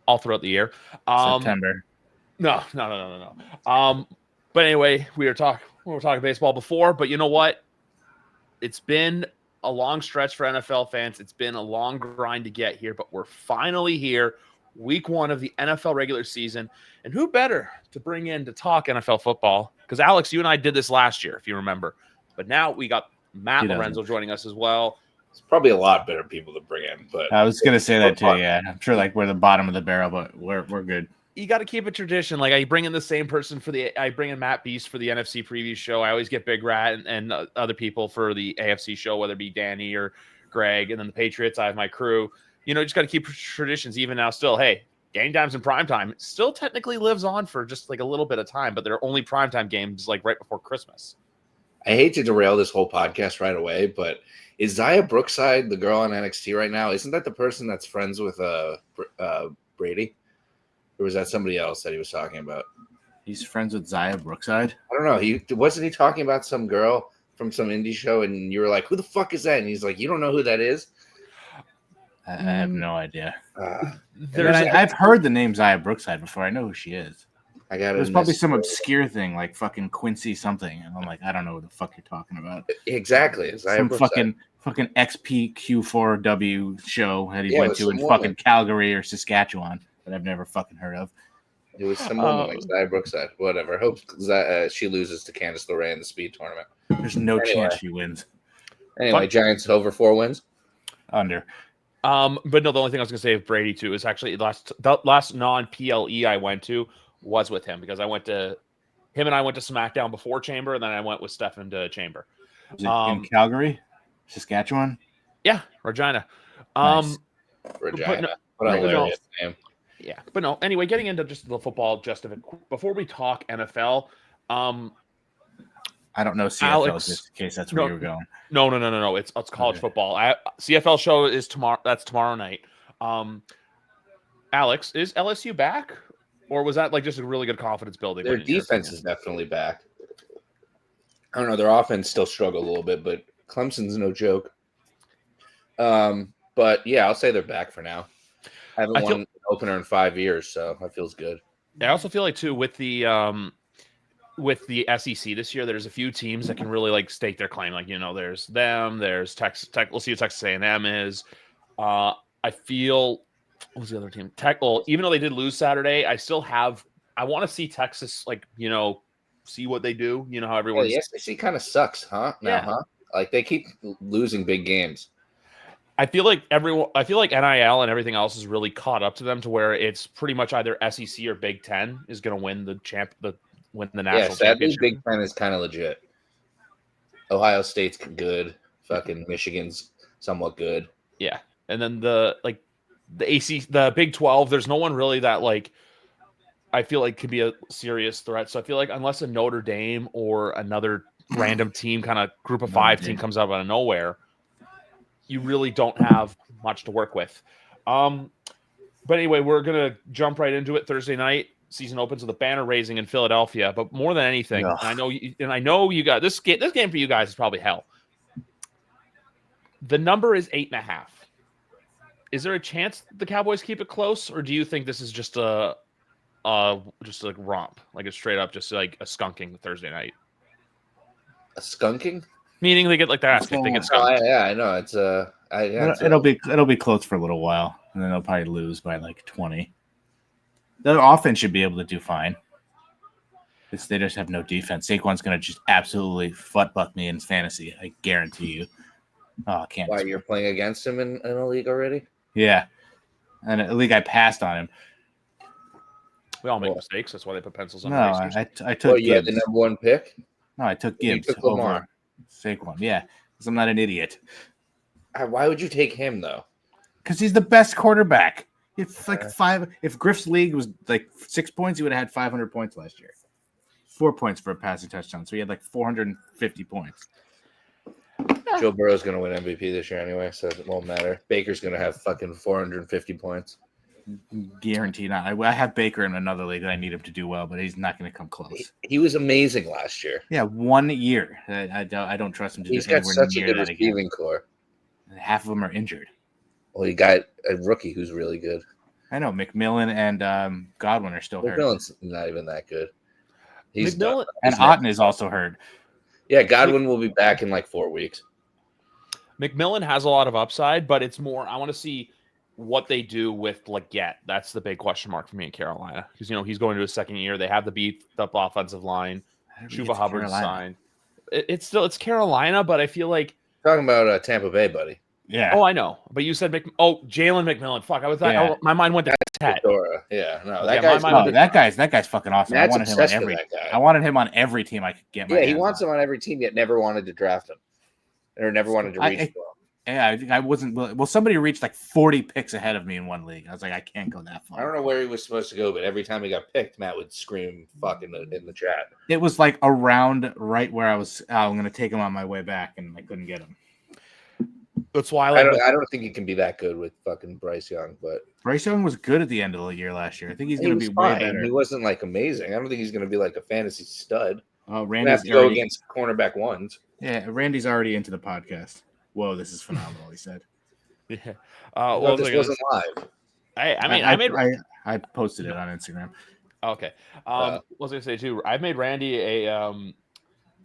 all throughout the year. September. No. But anyway, we were talking baseball before, but you know what? It's been a long stretch for NFL fans. It's been a long grind to get here, but we're finally here. Week 1 of the NFL regular season. And who better to bring in to talk NFL football? Because Alex, you and I did this last year, if you remember. But now we got Matt Lorenzo joining us as well. It's probably a lot better people to bring in, but I was gonna say that too. Yeah, I'm sure like we're the bottom of the barrel, but we're good. You got to keep a tradition. Like I bring in the same person I bring in Matt Beast for the NFC preview show. I always get Big Rat and other people for the AFC show, whether it be Danny or Greg, and then the Patriots. I have my crew. You know, just got to keep traditions even now. Still, hey, game times and prime time still technically lives on for just like a little bit of time, but they're only primetime games like right before Christmas. I hate to derail this whole podcast right away, but is Zaya Brookside the girl on NXT right now? Isn't that the person that's friends with Brady? Or was that somebody else that he was talking about? He's friends with Zaya Brookside? I don't know. Wasn't he talking about some girl from some indie show, and you were like, who the fuck is that? And he's like, you don't know who that is? I have no idea. I've I've heard the name Zaya Brookside before. I know who she is. There's probably some obscure thing like fucking Quincy something. And I'm like, I don't know what the fuck you're talking about. Exactly. Some fucking XPQ4W show that he went to in fucking Calgary or Saskatchewan that I've never fucking heard of. It was some woman like Zaya Brookside. Whatever. Hope she loses to Candice LeRae in the speed tournament. There's no chance she wins. Anyway, Giants over 4 wins? Under. But no, the only thing I was going to say of Brady too is actually the last non-PLE I went to was with him because him and I went to SmackDown before Chamber, and then I went with Stefan to Chamber. Is it in Calgary, Saskatchewan? Yeah, Regina. Nice. Regina. What a hilarious name. Yeah, but no. Anyway, getting into just the football, just of it before we talk NFL. I don't know CFL Alex, just in case that's where you were going. No. It's college football. CFL show is tomorrow. That's tomorrow night. Alex, is LSU back, or was that like just a really good confidence building? Their defense is definitely back. I don't know. Their offense still struggled a little bit, but Clemson's no joke. But yeah, I'll say they're back for now. I haven't won an opener in 5 years, so that feels good. I also feel like too with the SEC this year, there's a few teams that can really like stake their claim. Like, you know, there's them, there's Texas Tech. We'll see what Texas A&M is. I feel what was the other team? Tech. Well, even though they did lose Saturday, I want to see Texas, like, you know, see what they do. You know how everyone's the SEC kind of sucks, huh? Now, huh? Like they keep losing big games. I feel like NIL and everything else is really caught up to them to where it's pretty much either SEC or Big Ten is going to win the national championship. Big Ten is kind of legit. Ohio State's good. Fucking Michigan's somewhat good. Yeah, and then the Big 12. There's no one really that like I feel like could be a serious threat. So I feel like unless a Notre Dame or another random team, kind of group of 5 team comes out of nowhere, you really don't have much to work with. But anyway, we're gonna jump right into it. Thursday night. Season opens with a banner raising in Philadelphia, but more than anything, I know you got this game for you guys is probably hell. The number is 8.5. Is there a chance the Cowboys keep it close, or do you think this is just a like romp, like a straight up just like a skunking Thursday night? A skunking? Meaning they get like their ass kicked, they get skunked. I know it's it'll be close for a little while, and then they'll probably lose by like 20. Their offense should be able to do fine. They just have no defense. Saquon's going to just absolutely buck me in fantasy. I guarantee you. Oh, I can't. Why, you're playing against him in a league already? Yeah. And a league I passed on him. We all make mistakes. That's why they put pencils on. No, I took you had the number 1 pick? No, I took Gibbs over Saquon. Yeah, because I'm not an idiot. Why would you take him, though? Because he's the best quarterback. If like 5, if Griff's league was like 6 points, he would have had 500 points last year. 4 points for a passing touchdown, so he had like 450 points. Joe Burrow's going to win MVP this year anyway, so it won't matter. Baker's going to have fucking 450 points. Guaranteed not. I have Baker in another league that I need him to do well, but he's not going to come close. He was amazing last year. Yeah, 1 year. I don't trust him to do anywhere near that again. He's got such a good receiving core. Half of them are injured. Well, you got a rookie who's really good. I know McMillan and Godwin are still hurt, McMillan's not even that good. He's McMillan- done. and He's next. Otten is also hurt. Yeah, Godwin will be back in like 4 weeks. McMillan has a lot of upside, but it's more. I want to see what they do with Leggett. That's the big question mark for me in Carolina because he's going to his second year. They have the beat up offensive line. Chuba Hubbard signed. It's Carolina, but I feel like Talking about Tampa Bay, buddy. Yeah. Oh, I know, but you said Jalen McMillan. Fuck, I was my mind went to Ted. Dora. Yeah, no, Yeah, that guy's that guy's fucking awesome. Matt's I wanted him on obsessed with every. that guy. I wanted him on every team I could get. Yeah, he wants him on every team, yet never wanted to draft him, or never wanted to reach for him. Yeah, I wasn't. Well, somebody reached like 40 picks ahead of me in one league. I was like, I can't go that far. I don't know where he was supposed to go, but every time he got picked, Matt would scream "fuck" in the chat. It was like around right where I was. I'm going to take him on my way back, and I couldn't get him. That's why I don't think he can be that good with fucking Bryce Young, but Bryce Young was good at the end of the year last year. I think he's going to be fine. way better. He wasn't like amazing. I don't think he's going to be like a fantasy stud. Oh, Randy's have to go against cornerback ones. Yeah, Randy's already into the podcast. Whoa, this is phenomenal. He said. Yeah. This wasn't live. I posted it on Instagram. Okay. What was I gonna say too? I made Randy a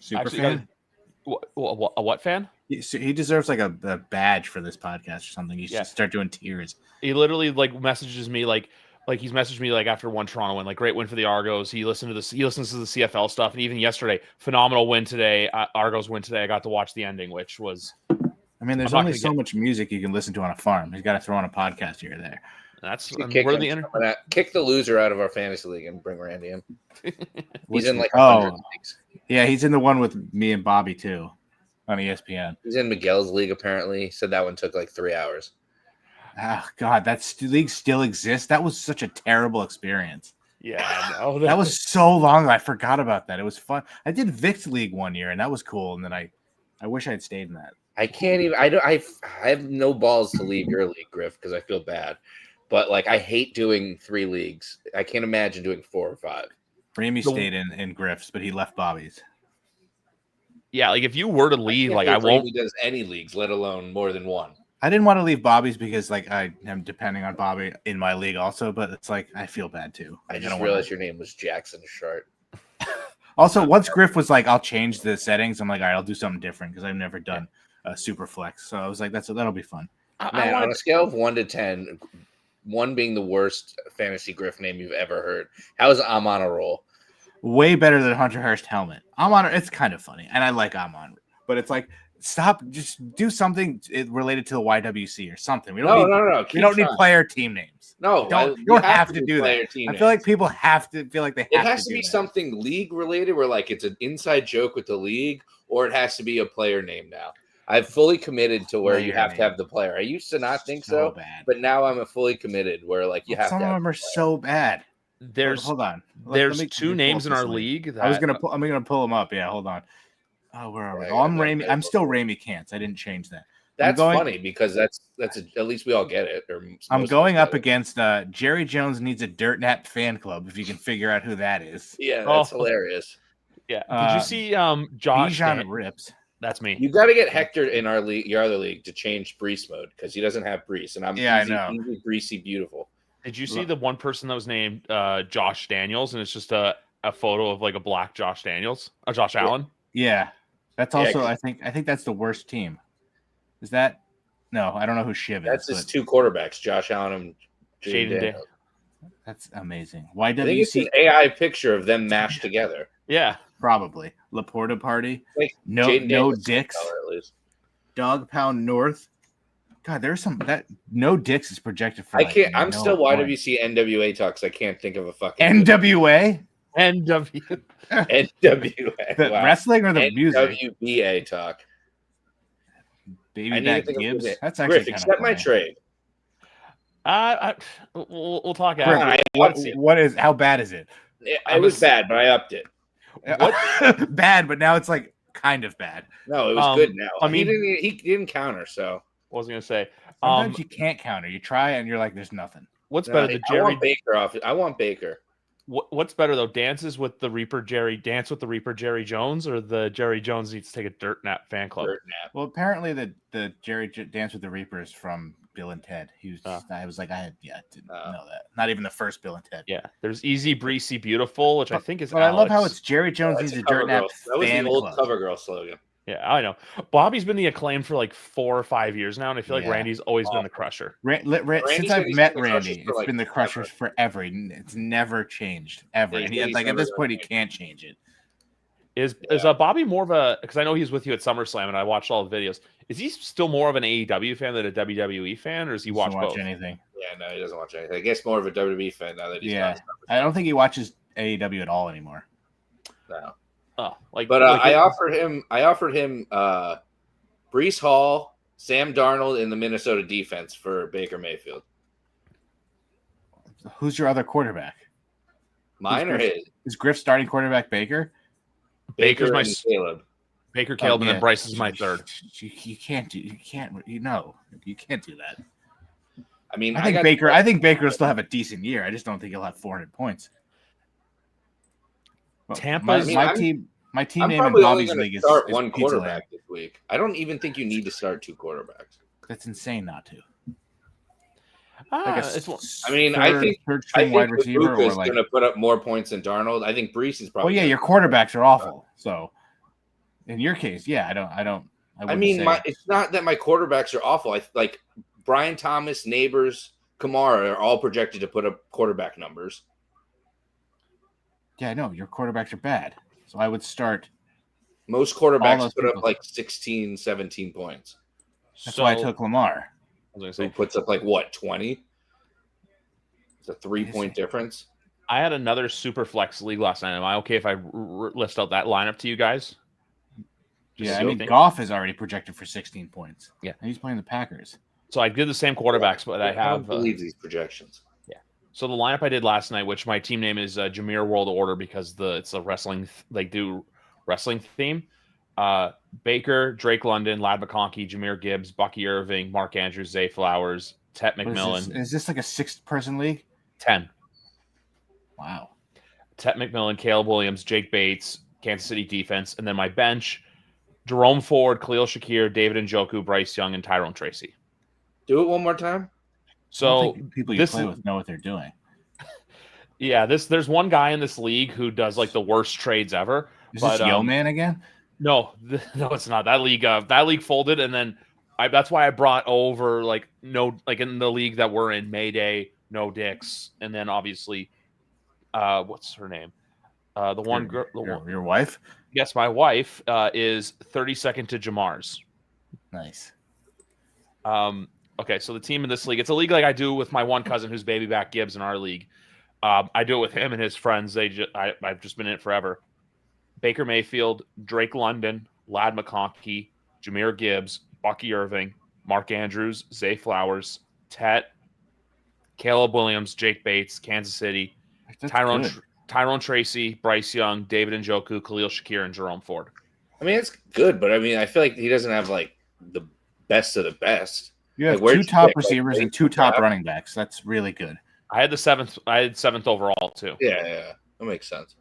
super fan. A what fan? He deserves like a badge for this podcast or something. He should start doing tiers. He literally messages me like he's messaged me after one Toronto win, great win for the Argos. He listens to the CFL stuff, and even yesterday, phenomenal win today. Argos win today. I got to watch the ending, which was. I mean, there's only so much music you can listen to on a farm. He's got to throw on a podcast here or there. That's kick the loser out of our fantasy league and bring Randy in. He's in leagues. Yeah, he's in the one with me and Bobby too on ESPN. He's in Miguel's league apparently. He said that one took 3 hours. Oh God, that league still exists. That was such a terrible experience. Yeah, I know. That was so long. I forgot about that. It was fun. I did Vic's league one year, and that was cool. And then I wish I'd stayed in that. I can't even. I have no balls to leave your league, Griff, because I feel bad. But I hate doing 3 leagues. I can't imagine doing 4 or 5. Ramey stayed in Griff's, but he left Bobby's. Yeah, if you were to leave, I won't. He does any leagues, let alone more than one. I didn't want to leave Bobby's because I am depending on Bobby in my league also, but it's I feel bad too. I just realized your name was Jackson Shart. Also, once Griff was I'll change the settings, I'm all right, I'll do something different because I've never done a super flex. So I was that'll be fun. Man, on a scale of 1 to 10, 1 being the worst fantasy Griff name you've ever heard, how is Amon a roll? Way better than Hunter Hearst helmet. Amon, it's kind of funny, and I like Amon, but it's stop, just do something related to the YWC or something. We don't need player team names. No, you don't have to do that. I feel like people have to feel like they have to. It has to be something league related, where it's an inside joke with the league, or it has to be a player name now. I've fully committed to where you have to have the player. I used to not think so, but now I'm fully committed where you have to. Some of them are so bad. Hold on. There's 2 names in our league. I'm gonna pull them up. Yeah, hold on. Oh, where are we? I'm still Ramey Cants. I didn't change that. That's funny because that's at least we all get it. I'm going up against Jerry Jones needs a Dirt Nap fan club. If you can figure out who that is. Yeah, that's hilarious. Yeah. Did you see Josh Rips? That's me. You got to get Hector in our league, your other league, to change Brees mode because he doesn't have Brees, and I know. Easy, Breesy, beautiful. Did you see the one person that was named Josh Daniels, and it's just a photo of a black Josh Daniels, Josh Allen? Yeah, that's also I think that's the worst team. Is that? No, I don't know who Shiv is. That's his 2 quarterbacks, Josh Allen and Jaden Daniels. That's amazing. YWC. I think it's an AI picture of them mashed together. Yeah, probably. Laporta party. No dicks. Dog Pound North. God, there's some that no dicks is projected for. I can't. I'm still YWC NWA talks. I can't think of a fucking NWA. NWA. The wrestling or the music? WBA talk. Baby Back Gibbs. That's actually Griff, accept my trade. We'll talk after. What is? How bad is it? It was bad, but I upped it. What? Bad, but now it's kind of bad. No, it was good now. I mean, he didn't counter. So what was I gonna say? Sometimes you can't counter. You try and you're there's nothing. What's better, the Jerry? I want Baker off. I want Baker. What's better though? Dance with the Reaper Jerry Jones, or the Jerry Jones needs to take a Dirt Nap fan club? Dirt Nap. Well, apparently the Jerry Dance with the Reaper is from Bill and Ted. He was. Oh. I was like, I didn't know that. Not even the first Bill and Ted. Yeah, there's Easy, Breezy, Beautiful, which I think is. But Alex. I love how it's Jerry Jones. That's He's a a dirt nap That was the fan old club. CoverGirl slogan. Yeah, I know. Bobby's been the Acclaim for like 4 or 5 years now, and I feel like Yeah. Randy's always been the Crusher. Since I've met Randy, it's been the Crushers forever. It's never changed ever. And he, like at this point, he can't change it. Is Bobby more of a? Because I know he's with you at SummerSlam, and I watched all the videos. Is he still more of an AEW fan than a WWE fan, or does he watch both? Anything? Yeah, no, he doesn't watch anything. I guess more of a WWE fan now that he's not. I don't think he watches AEW at all anymore. No. Oh, I offered him Breece Hall, Sam Darnold in the Minnesota defense for Baker Mayfield. Who's your other quarterback? Mine or his? Is Griff starting quarterback Baker? Baker's my Caleb. Baker, Caleb, and then Bryce is my third. You can't do that. I mean, I think Baker will still have a decent year. I just don't think he'll have 400 points. Well, Tampa's my team I'm name in probably Bobby's only league is start is one Pizza quarterback Land. this week. I don't even think you need to start 2 quarterbacks. That's insane not to. I think third string wide receiver is going to put up more points than Darnold. I think Breece is probably. Well, yeah, your quarterbacks are awful. So, in your case, yeah, it's not that my quarterbacks are awful. Like Brian Thomas, Neighbors, Kamara are all projected to put up quarterback numbers. Yeah, I know your quarterbacks are bad. So I would start. Most quarterbacks put up like 16, 17 points. That's why I took Lamar. So he puts up like what, 20? It's a 3-point difference. I had another super flex league last night. Am I okay if I list out that lineup to you guys? Yeah, I mean, Goff is already projected for 16 points. Yeah, and he's playing the Packers. So I did the same quarterbacks, but I have. I believe these projections. Yeah. So the lineup I did last night, which my team name is Jameer World Order because it's a wrestling do wrestling theme. Baker, Drake London, Ladd McConkey, Jahmyr Gibbs, Bucky Irving, Mark Andrews, Zay Flowers, Tet McMillan. Is this like a 6-person league? 10. Wow. Tet McMillan, Caleb Williams, Jake Bates, Kansas City defense, and then my bench: Jerome Ford, Khalil Shakir, David Njoku, Bryce Young, and Tyrone Tracy. Do it one more time. So people you play with know what they're doing. Yeah, there's one guy in this league who does like the worst trades ever. Is this Yo Man again? No, it's not. That league folded, and then that's why I brought over in the league that we're in, Mayday, No Dicks, and then obviously, what's her name? The one girl, your wife? Yes, my wife is 32nd to Jamar's. Nice. Okay, so the team in this league, it's a league like I do with my one cousin who's baby back Gibbs in our league. I do it with him and his friends. I've just been in it forever. Baker Mayfield, Drake London, Ladd McConkey, Jahmyr Gibbs, Bucky Irving, Mark Andrews, Zay Flowers, Tet, Caleb Williams, Jake Bates, Kansas City, Tyrone Tracy, Bryce Young, David Njoku, Khalil Shakir, and Jerome Ford. I mean, it's good, but I mean, I feel like he doesn't have like the best of the best. You have 2 top receivers and 2 top running backs. That's really good. I had 7th overall too. Yeah, that makes sense.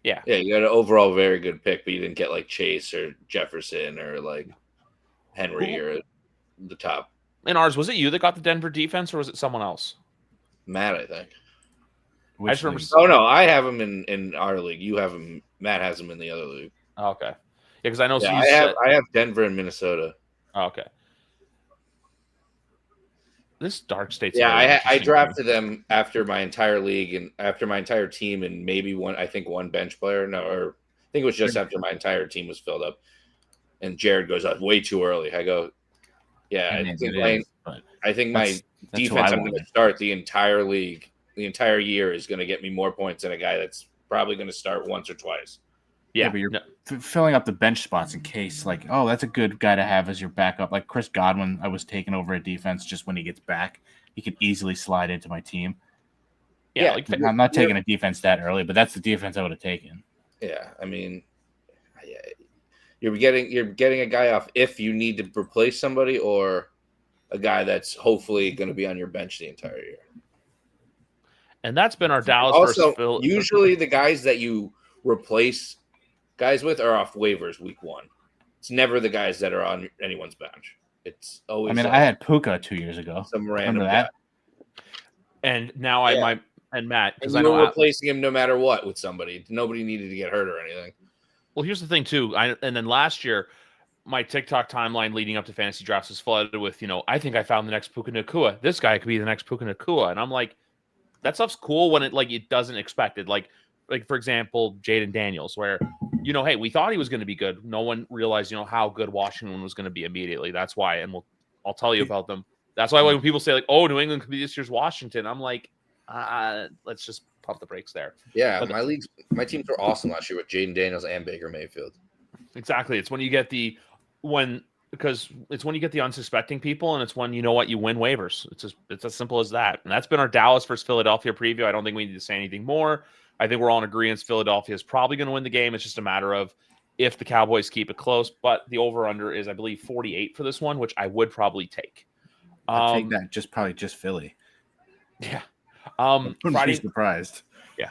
Yeah, you got an overall very good pick, but you didn't get like Chase or Jefferson or like Henry or the top. In ours, was it you that got the Denver defense, or was it someone else? Matt, I think. I just remember. Oh no, I have him in our league. You have him. Matt has him in the other league. Oh, okay. Yeah, because I know. Yeah, I have Denver and Minnesota. Oh, okay. This dark state's. Yeah, I drafted them after my entire league and after my entire team and maybe one bench player. No, or I think it was just after my entire team was filled up. And Jared goes up way too early. I go, yeah, I think my defense I'm going to start the entire league, the entire year is going to get me more points than a guy that's probably going to start once or twice. Yeah, but you're filling up the bench spots in case, like, oh, that's a good guy to have as your backup. Like Chris Godwin, I was taking over a defense just when he gets back. He could easily slide into my team. Yeah, I'm not taking a defense that early, but that's the defense I would have taken. Yeah, I mean, you're getting a guy off if you need to replace somebody or a guy that's hopefully going to be on your bench the entire year. And that's been our Dallas also, versus Philly. Usually the guys that you replace guys with are off waivers week 1. It's never the guys that are on anyone's bench. It's always. I mean, I had Puka 2 years ago. Some random Remember that? And now I might, and Matt, And because you I know were replacing him no matter what with somebody. Nobody needed to get hurt or anything. well, here's the thing too. And then last year, my TikTok timeline leading up to fantasy drafts was flooded with, I think I found the next Puka Nacua. This guy could be the next Puka Nacua. And I'm like, that stuff's cool when it doesn't expect it. Like for example, Jaden Daniels, where, hey, we thought he was going to be good. No one realized, how good Washington was going to be immediately. That's why. And I'll tell you about them. That's why when people say like, oh, New England could be this year's Washington, I'm like, let's just pump the brakes there. Yeah, But my teams were awesome last year with Jaden Daniels and Baker Mayfield. Exactly. It's when you get because it's when you get the unsuspecting people, and it's when you win waivers. It's as simple as that. And that's been our Dallas versus Philadelphia preview. I don't think we need to say anything more. I think we're all in agreement. Philadelphia is probably going to win the game. It's just a matter of if the Cowboys keep it close. But the over/under is, I believe, 48 for this one, which I would probably take. I'd take that. Probably just Philly. Yeah. Wouldn't Friday. be surprised. Yeah.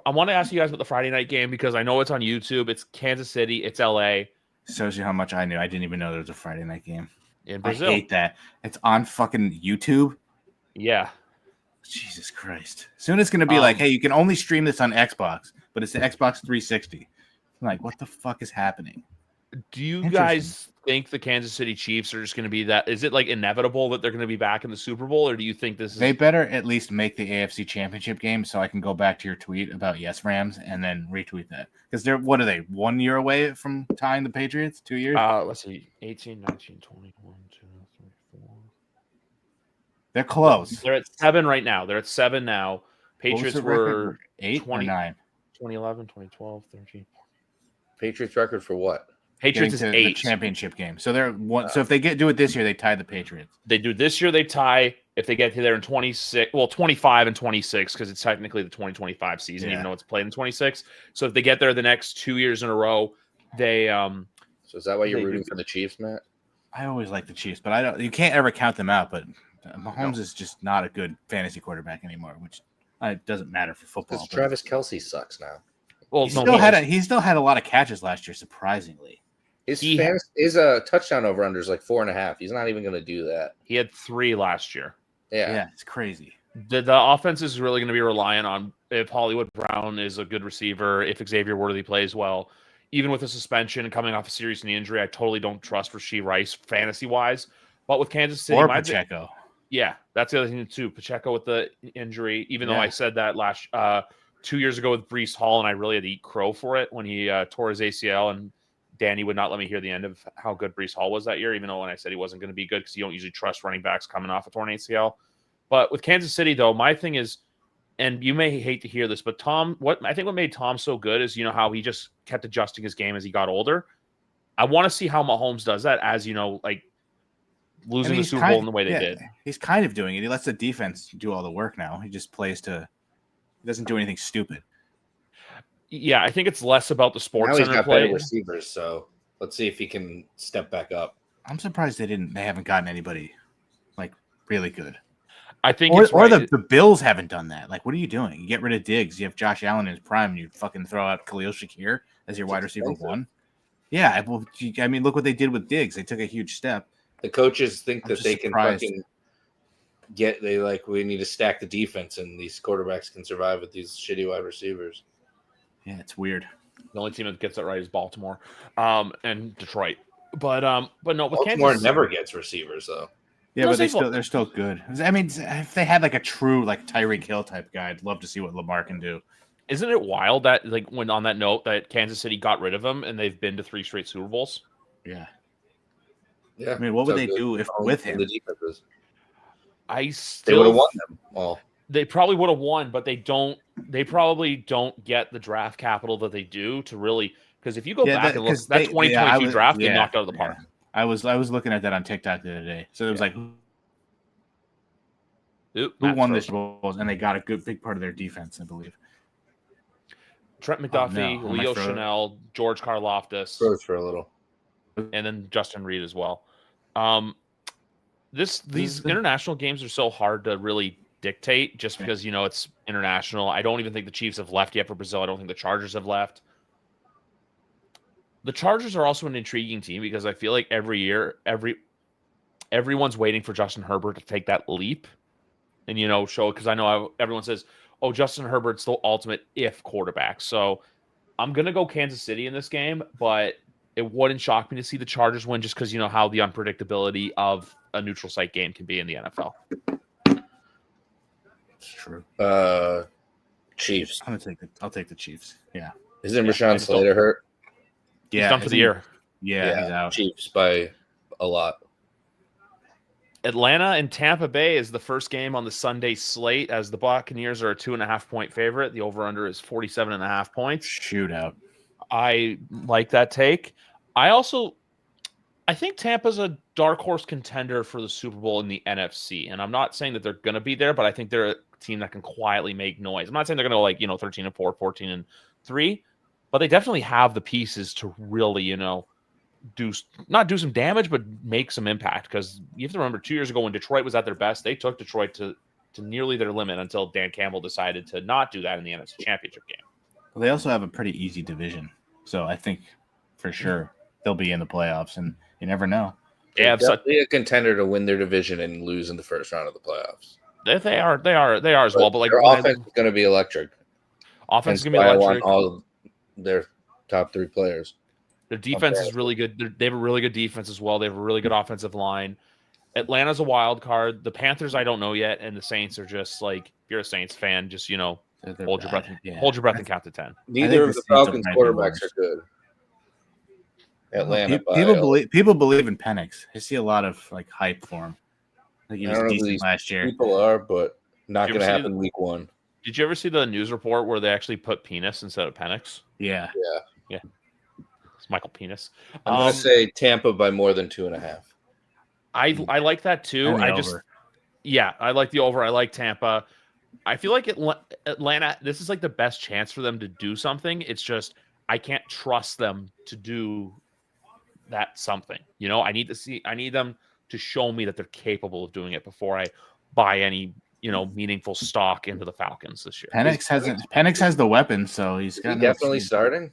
I want to ask you guys about the Friday night game because I know it's on YouTube. It's Kansas City. It's LA. Shows you how much I knew. I didn't even know there was a Friday night game. In Brazil. I hate that. It's on fucking YouTube. Yeah. Jesus Christ. Soon it's going to be like, hey, you can only stream this on Xbox, but it's the Xbox 360. I'm like, what the fuck is happening? Do you guys think the Kansas City Chiefs are just going to be that? Is it like inevitable that they're going to be back in the Super Bowl, or do you think this is? They better at least make the AFC Championship game so I can go back to your tweet about yes Rams and then retweet that. Because what are they, 1 year away from tying the Patriots? 2 years? Let's see, 18, 19, 20, 1, 2, 3, 4. They're close. They're at 7 right now. They're at 7 now. Patriots were 8 20, or 9? 2011, 2012, 13. Patriots record for what? Patriots is 8. The championship game. So they're one. So if they do it this year, they tie the Patriots. They do this year. They tie. If they get to there in 26, 25 and 26, because it's technically the 2025 season, even though it's played in 26. So if they get there the next 2 years in a row, they. So is that why you're rooting for the Chiefs, Matt? I always like the Chiefs, but I don't. You can't ever count them out. But Mahomes is just not a good fantasy quarterback anymore, which it doesn't matter for football. Because Travis Kelce sucks now. Well, he still had a lot of catches last year, surprisingly. His touchdown over under is like 4.5. He's not even going to do that. He had 3 last year. Yeah, it's crazy. The offense is really going to be reliant on if Hollywood Brown is a good receiver, if Xavier Worthy plays well. Even with a suspension and coming off a serious knee injury, I totally don't trust Rashee Rice fantasy-wise. But with Kansas City... Or Pacheco. Yeah, that's the other thing, too. Pacheco with the injury, even though I said that 2 years ago with Breece Hall, and I really had to eat crow for it when he tore his ACL, and Danny would not let me hear the end of how good Breece Hall was that year, even though when I said he wasn't going to be good because you don't usually trust running backs coming off a torn ACL. But with Kansas City, though, my thing is, and you may hate to hear this, but what made Tom so good is, how he just kept adjusting his game as he got older. I want to see how Mahomes does that as, like losing the Super Bowl in the way they did. He's kind of doing it. He lets the defense do all the work now. He just he doesn't do anything stupid. Yeah, I think it's less about the sports now he's center got play. better receivers, so let's see if he can step back up. I'm surprised they haven't gotten anybody like really good. I think the Bills haven't done that. Like, what are you doing? You get rid of Diggs. You have Josh Allen in his prime, and you fucking throw out Khalil Shakir as your wide receiver 1. Yeah, well, I mean, look what they did with Diggs. They took a huge step. The coaches think that they surprised. can fucking we need to stack the defense, and these quarterbacks can survive with these shitty wide receivers. Yeah, it's weird. The only team that gets it right is Baltimore, and Detroit. But no, with Baltimore Kansas never gets receivers though. Yeah, but they're still good. I mean, if they had like a true like Tyreek Hill type guy, I'd love to see what Lamar can do. Isn't it wild that when on that note that Kansas City got rid of him and they've been to 3 straight Super Bowls? Yeah. Yeah. I mean, what would they do if with him? The defenses. They would have won them all. They probably would have won, but they don't. They probably don't get the draft capital that they do to really. Because if you go back and look, that 2022 draft, they knocked out of the park. Yeah. I was looking at that on TikTok the other day. So it was like, who won this Bowls? And they got a good big part of their defense, I believe. Trent McDuffie, Leo Chanel, George Karlaftis, froze for a little, and then Justin Reed as well. These international games are so hard to really dictate just because it's international. I don't even think the Chiefs have left yet for Brazil. I don't think the Chargers have left. The Chargers are also an intriguing team because I feel like every year, everyone's waiting for Justin Herbert to take that leap and, show, because I know everyone says, oh, Justin Herbert's the ultimate if quarterback. So I'm going to go Kansas City in this game, but it wouldn't shock me to see the Chargers win just because how the unpredictability of a neutral site game can be in the NFL. It's true. Chiefs. I'll take the Chiefs. Yeah. Isn't Rashawn Slater hurt? Yeah, he's done for the year. Yeah, he's out. Chiefs by a lot. Atlanta and Tampa Bay is the first game on the Sunday slate, as the Buccaneers are a 2.5-point favorite. The over-under is 47.5 points. Shootout. I like that take. I think Tampa's a dark horse contender for the Super Bowl in the NFC. And I'm not saying that they're going to be there, but I think they're a team that can quietly make noise. I'm not saying they're going to go 13-4, 14-3, but they definitely have the pieces to really, not do some damage, but make some impact. Because you have to remember, 2 years ago when Detroit was at their best, they took Detroit to nearly their limit until Dan Campbell decided to not do that in the NFC Championship game. Well, they also have a pretty easy division. So I think for sure they'll be in the playoffs, and you never know. They're definitely a contender to win their division and lose in the first round of the playoffs. They are as well. But their offense is going to be electric. Offense is going to be electric. I want all of their top 3 players. Their defense is really good. They have a really good defense as well. They have a really good offensive line. Atlanta's a wild card. The Panthers, I don't know yet, and the Saints are just like, if you're a Saints fan, just hold your breath. Hold your breath and count to 10. Neither of the Falcons quarterbacks are good. Atlanta. People believe in Penix. I see a lot of hype for him. Like he was decent last year. People are, but not going to happen week 1. Did you ever see the news report where they actually put penis instead of Penix? Yeah. It's Michael Penis. I'm going to say Tampa by more than 2.5. I like that too. I like the over. I like Tampa. I feel like Atlanta, this is like the best chance for them to do something. It's just I can't trust them to do that something. I need them to show me that they're capable of doing it before I buy any meaningful stock into the Falcons this year. Penix has the weapon, so he's definitely starting.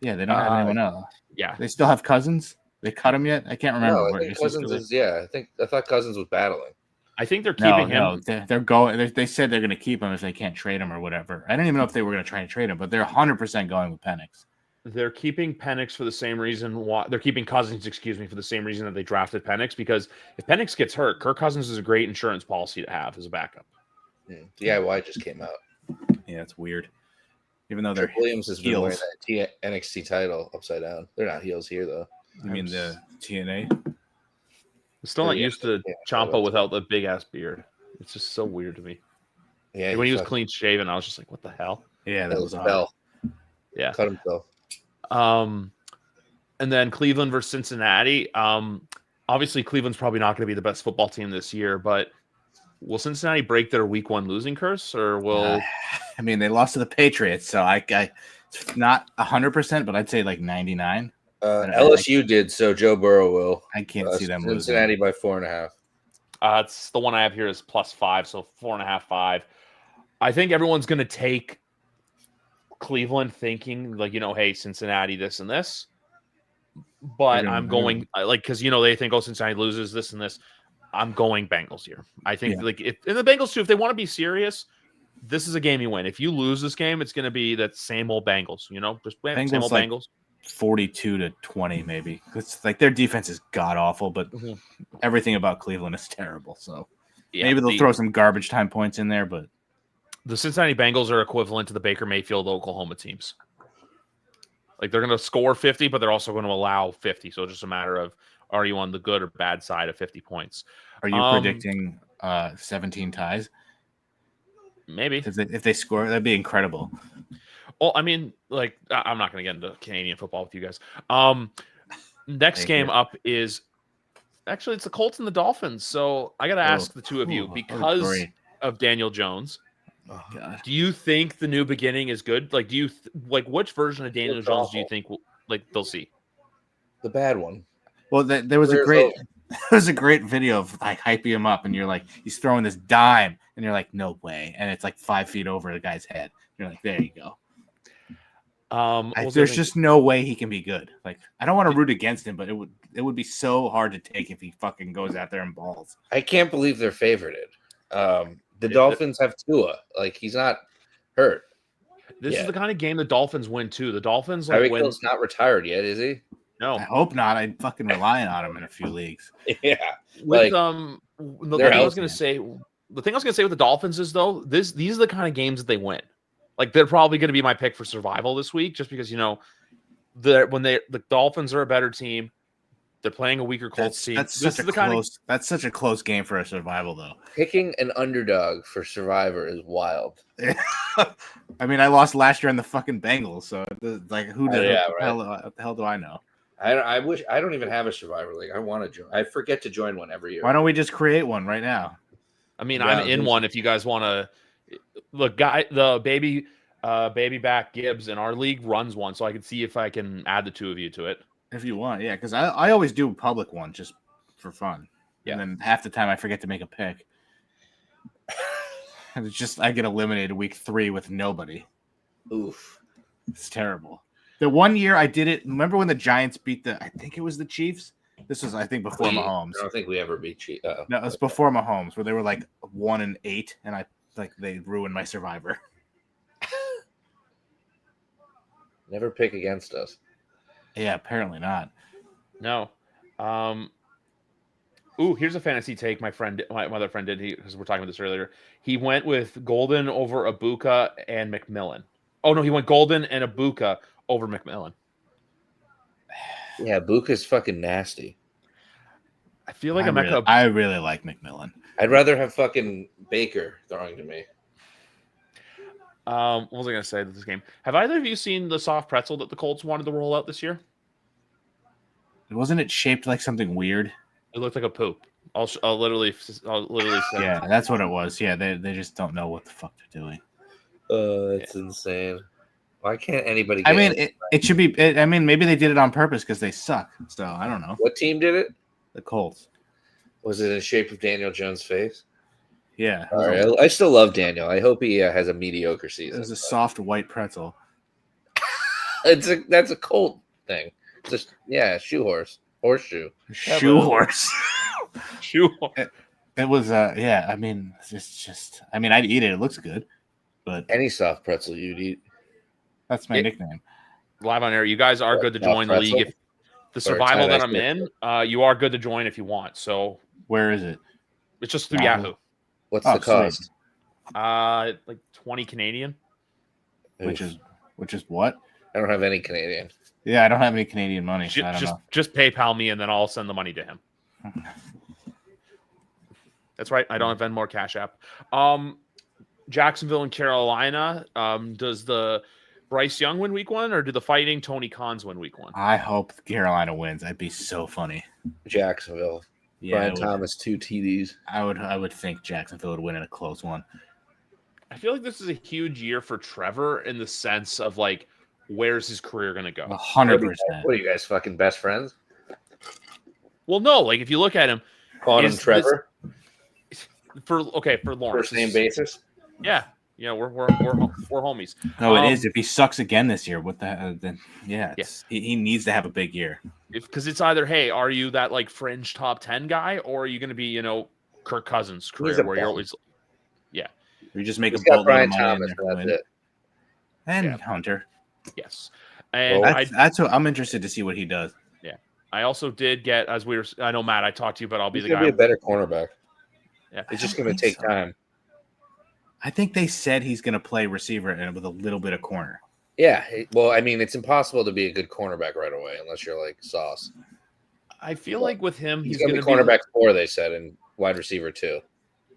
Yeah, they don't have anyone else. Yeah, they still have Cousins. They cut him yet? I can't remember. No, I think Cousins is. Yeah, I thought Cousins was battling. I think they're keeping him. No, they're going. They said they're going to keep him if they can't trade him or whatever. I don't even know if they were going to try and trade him, but they're 100% going with Penix. They're keeping Penix for the same reason. They're keeping Cousins, for the same reason that they drafted Penix. Because if Penix gets hurt, Kirk Cousins is a great insurance policy to have as a backup. DIY just came out. Yeah, it's weird. Even though they're Williams has been wearing that NXT title upside down. They're not heels here though. You mean the TNA? I'm still not used to Ciampa without the big ass beard. It's just so weird to me. Yeah, when he was clean shaven, I was just like, "What the hell?" Yeah, that was hell. Yeah, cut himself. And then Cleveland versus Cincinnati. Obviously, Cleveland's probably not going to be the best football team this year, but will Cincinnati break their Week 1 losing curse, or will? I mean, they lost to the Patriots, so I it's not 100%, but I'd say like 99. LSU did, so Joe Burrow will. I can't see them Cincinnati losing. by 4.5. It's the one I have here is +5, so 4.5, 5. I think everyone's going to take Cleveland thinking like, hey, Cincinnati, this and this. But I'm going because they think, oh, Cincinnati loses this and this. I'm going Bengals here. I think if the Bengals too, if they want to be serious, this is a game you win. If you lose this game, it's going to be that same old Bengals. Just same old Bengals. 42-20 maybe. It's like their defense is god awful, but everything about Cleveland is terrible. So maybe they'll throw some garbage time points in there, but the Cincinnati Bengals are equivalent to the Baker Mayfield Oklahoma teams. Like they're going to score 50, but they're also going to allow 50. So it's just a matter of, are you on the good or bad side of 50 points? Are you predicting 17 ties? Maybe. If they score, that'd be incredible. Well, I mean, like, I'm not going to get into Canadian football with you guys. Next game up is actually it's the Colts and the Dolphins. So I got to ask the two of you because of Daniel Jones. Oh, God. Do you think the new beginning is good? Like, do you which version of Daniel Jones do you think they'll see? The bad one. Well, there was a great video of like hyping him up, and you're like, he's throwing this dime, and you're like, no way, and it's like 5 feet over the guy's head. You're like, there you go. There's just no way he can be good. Like, I don't want to root against him, but it would be so hard to take if he fucking goes out there and balls. I can't believe they're favorited. The Dolphins have Tua. Like, he's not hurt. This is the kind of game the Dolphins win too. The Dolphins Tyreek Hill's not retired yet, is he? No, I hope not. I'm fucking relying on him in a few leagues. Yeah. With the thing I was gonna say with the Dolphins is though these are the kind of games that they win. Like they're probably going to be my pick for survival this week, just because the Dolphins are a better team. They're playing a weaker Colts team. That's such a close game for a survival, though. Picking an underdog for survivor is wild. I mean, I lost last year on the fucking Bengals, so like, what the hell do I know? I wish I don't even have a survivor league. I want to join. I forget to join one every year. Why don't we just create one right now? I mean, I'm in one. If you guys want to, the baby back Gibbs in our league runs one, so I can see if I can add the two of you to it. If you want, yeah, because I always do a public one just for fun. Yeah. And then half the time I forget to make a pick. And it's just I get eliminated week 3 with nobody. Oof. It's terrible. The one year I did it, remember when the Giants beat I think it was the Chiefs? This was, I think, before Mahomes. I don't think we ever beat Chiefs. No, it was before Mahomes, where they were like 1-8, and they ruined my survivor. Never pick against us. Yeah, apparently not. No. Here's a fantasy take my other friend did, because we're talking about this earlier. He went with Golden over Ibuka and McMillan. Oh, no, he went Golden and Ibuka over McMillan. Yeah, Ibuka's fucking nasty. I feel like I really like McMillan. I'd rather have fucking Baker throwing to me. What was I going to say to this game? Have either of you seen the soft pretzel that the Colts wanted to roll out this year? Wasn't it shaped like something weird? It looked like a poop. I'll literally say. Yeah, that's what it was. Yeah, they just don't know what the fuck they're doing. It's insane. Why can't anybody? I mean, it should be. I mean, maybe they did it on purpose because they suck. So I don't know. What team did it? The Colts. Was it in the shape of Daniel Jones' face? Yeah. All right. I still love Daniel. I hope he has a mediocre season. It was a soft white pretzel. That's a Colt thing. Just shoe horse, horseshoe, shoe horse, shoe. It was yeah. I mean, it's just. I mean, I'd eat it. It looks good, but any soft pretzel you'd eat. That's my nickname. Live on air. You guys are good to join the league. If the survival that I'm in, you are good to join if you want. So where is it? It's just through Yahoo. What's the cost? Like 20 Canadian. Which is what? I don't have any Canadian. Yeah, I don't have any Canadian money. So I don't know. Just PayPal me and then I'll send the money to him. That's right. I don't have Venmo or Cash App. Jacksonville and Carolina. Does the Bryce Young win week 1 or do the fighting Tony Khans win week 1? I hope Carolina wins. That'd be so funny. Jacksonville. Yeah, Brian Thomas, 2 TDs. I would think Jacksonville would win in a close one. I feel like this is a huge year for Trevor in the sense of like, where's his career going to go? 100%. What are you guys, fucking best friends? Well, no. Like if you look at him, calling him Trevor. For Lawrence, first name basis. Yeah, we're homies. No, it is. If he sucks again this year, what the hell? Then he needs to have a big year. Because it's either, hey, are you that like fringe top 10 guy, or are you going to be, Kirk Cousins' career where you're always, you just make a Brian Thomas. That's it. And Hunter. Yes, and that's what I'm interested to see what he does. Yeah, I also did get I know Matt, I talked to you, but I'll be He's the guy. Be a better cornerback. Yeah, it's just going to take time. I think they said he's going to play receiver and with a little bit of corner. Yeah, well, I mean, it's impossible to be a good cornerback right away unless you're like Sauce. I feel like with him, he's going to be cornerback 4. They said, and wide receiver 2.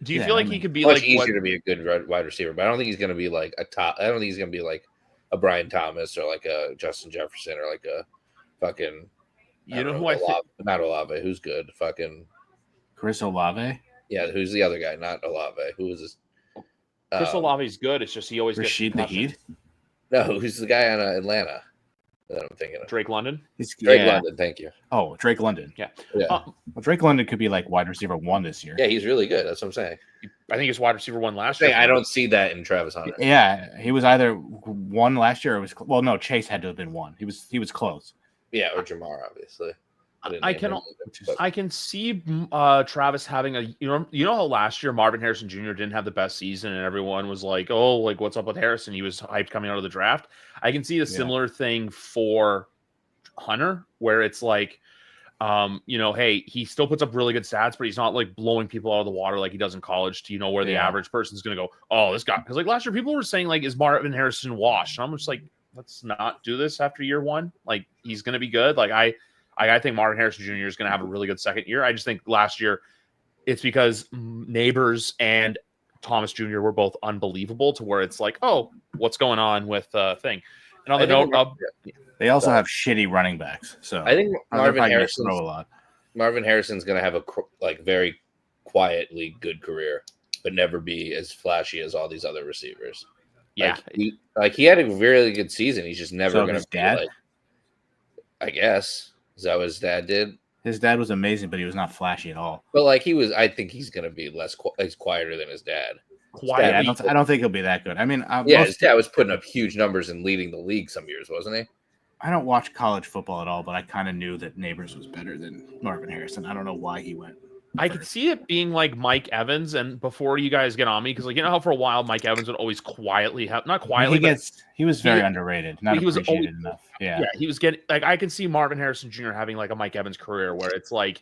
Do you feel like he could be much easier to be a good wide receiver? But I don't think he's going to be like a top. I don't think he's going to be like a Brian Thomas or like a Justin Jefferson or like a fucking. Not Olave. Who's good? Fucking Chris Olave. Yeah, who's the other guy? Not Olave. Who is this? Chris Olave's good. It's just he always Rashid gets Shaheed. No, who's the guy on Atlanta? that I'm thinking of. Drake London. Drake London, thank you. Oh, Drake London. Yeah. Well, Drake London could be like wide receiver 1 this year. Yeah, he's really good. That's what I'm saying. I think he was wide receiver 1 last year. I don't see that in Travis Hunter. Yeah, he was either 1 last year or no, Chase had to have been 1. He was close. Yeah, or Jamar, obviously. I can see Travis having a you know how last year Marvin Harrison Jr. didn't have the best season and everyone was like, oh, like what's up with Harrison? He was hyped coming out of the draft. I can see a similar thing for Hunter where it's like, hey, he still puts up really good stats, but he's not like blowing people out of the water like he does in college. Where the average person's gonna go, oh, this guy, because like last year people were saying like, is Marvin Harrison washed? And I'm just like, let's not do this after year 1. Like he's gonna be good. Like I think Marvin Harrison Jr. is going to have a really good second year. I just think last year it's because Neighbors and Thomas Jr. were both unbelievable to where it's like, oh, what's going on with thing? And on the note, they also have shitty running backs. So I think Marvin Harrison's throw a lot. Marvin Harrison's going to have a very quietly good career, but never be as flashy as all these other receivers. Yeah, he had a really good season. He's just never going to be dad. like, I guess. Is that what his dad did? His dad was amazing, but he was not flashy at all. But like I think he's going to be he's quieter than his dad. I don't think he'll be that good. I mean, his dad was putting up huge numbers and leading the league some years, wasn't he? I don't watch college football at all, but I kind of knew that Neighbors was better than Marvin Harrison. I don't know why he went. I could see it being like Mike Evans, and before you guys get on me, because like how for a while Mike Evans would always quietly he was very underrated, not appreciated enough. Yeah, he was getting like I can see Marvin Harrison Jr. having like a Mike Evans career where it's like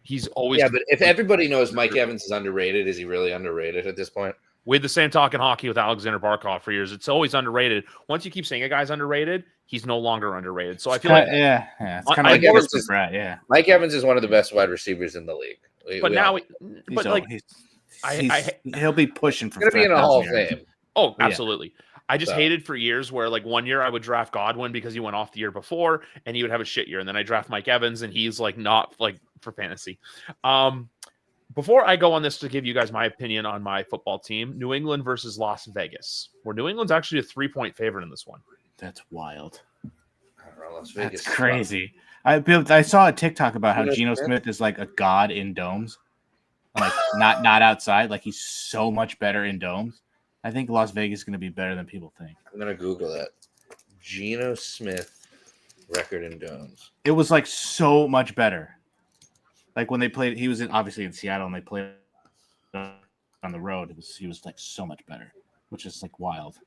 he's always but if everybody knows Mike Evans is underrated, is he really underrated at this point? We had the same talk in hockey with Alexander Barkov for years. It's always underrated. Once you keep saying a guy's underrated, he's no longer underrated. So I feel it's kind of like Mike Evans is one of the best wide receivers in the league. He'll be pushing for. He's gonna be in a Hall of Fame. Oh, absolutely. I just hated for years where like 1 year I would draft Godwin because he went off the year before and he would have a shit year, and then I draft Mike Evans and he's like not like for fantasy. Before I go on this to give you guys my opinion on my football team, New England versus Las Vegas, where New England's actually a 3-point favorite in this one. That's wild. I don't know, Las Vegas. That's crazy. I saw a TikTok about how Geno Smith is like a god in domes, like not outside. Like he's so much better in domes. I think Las Vegas is going to be better than people think. I'm going to Google that. Geno Smith record in domes. It was like so much better. Like when they played, he was obviously in Seattle and they played on the road. He was like so much better, which is like wild.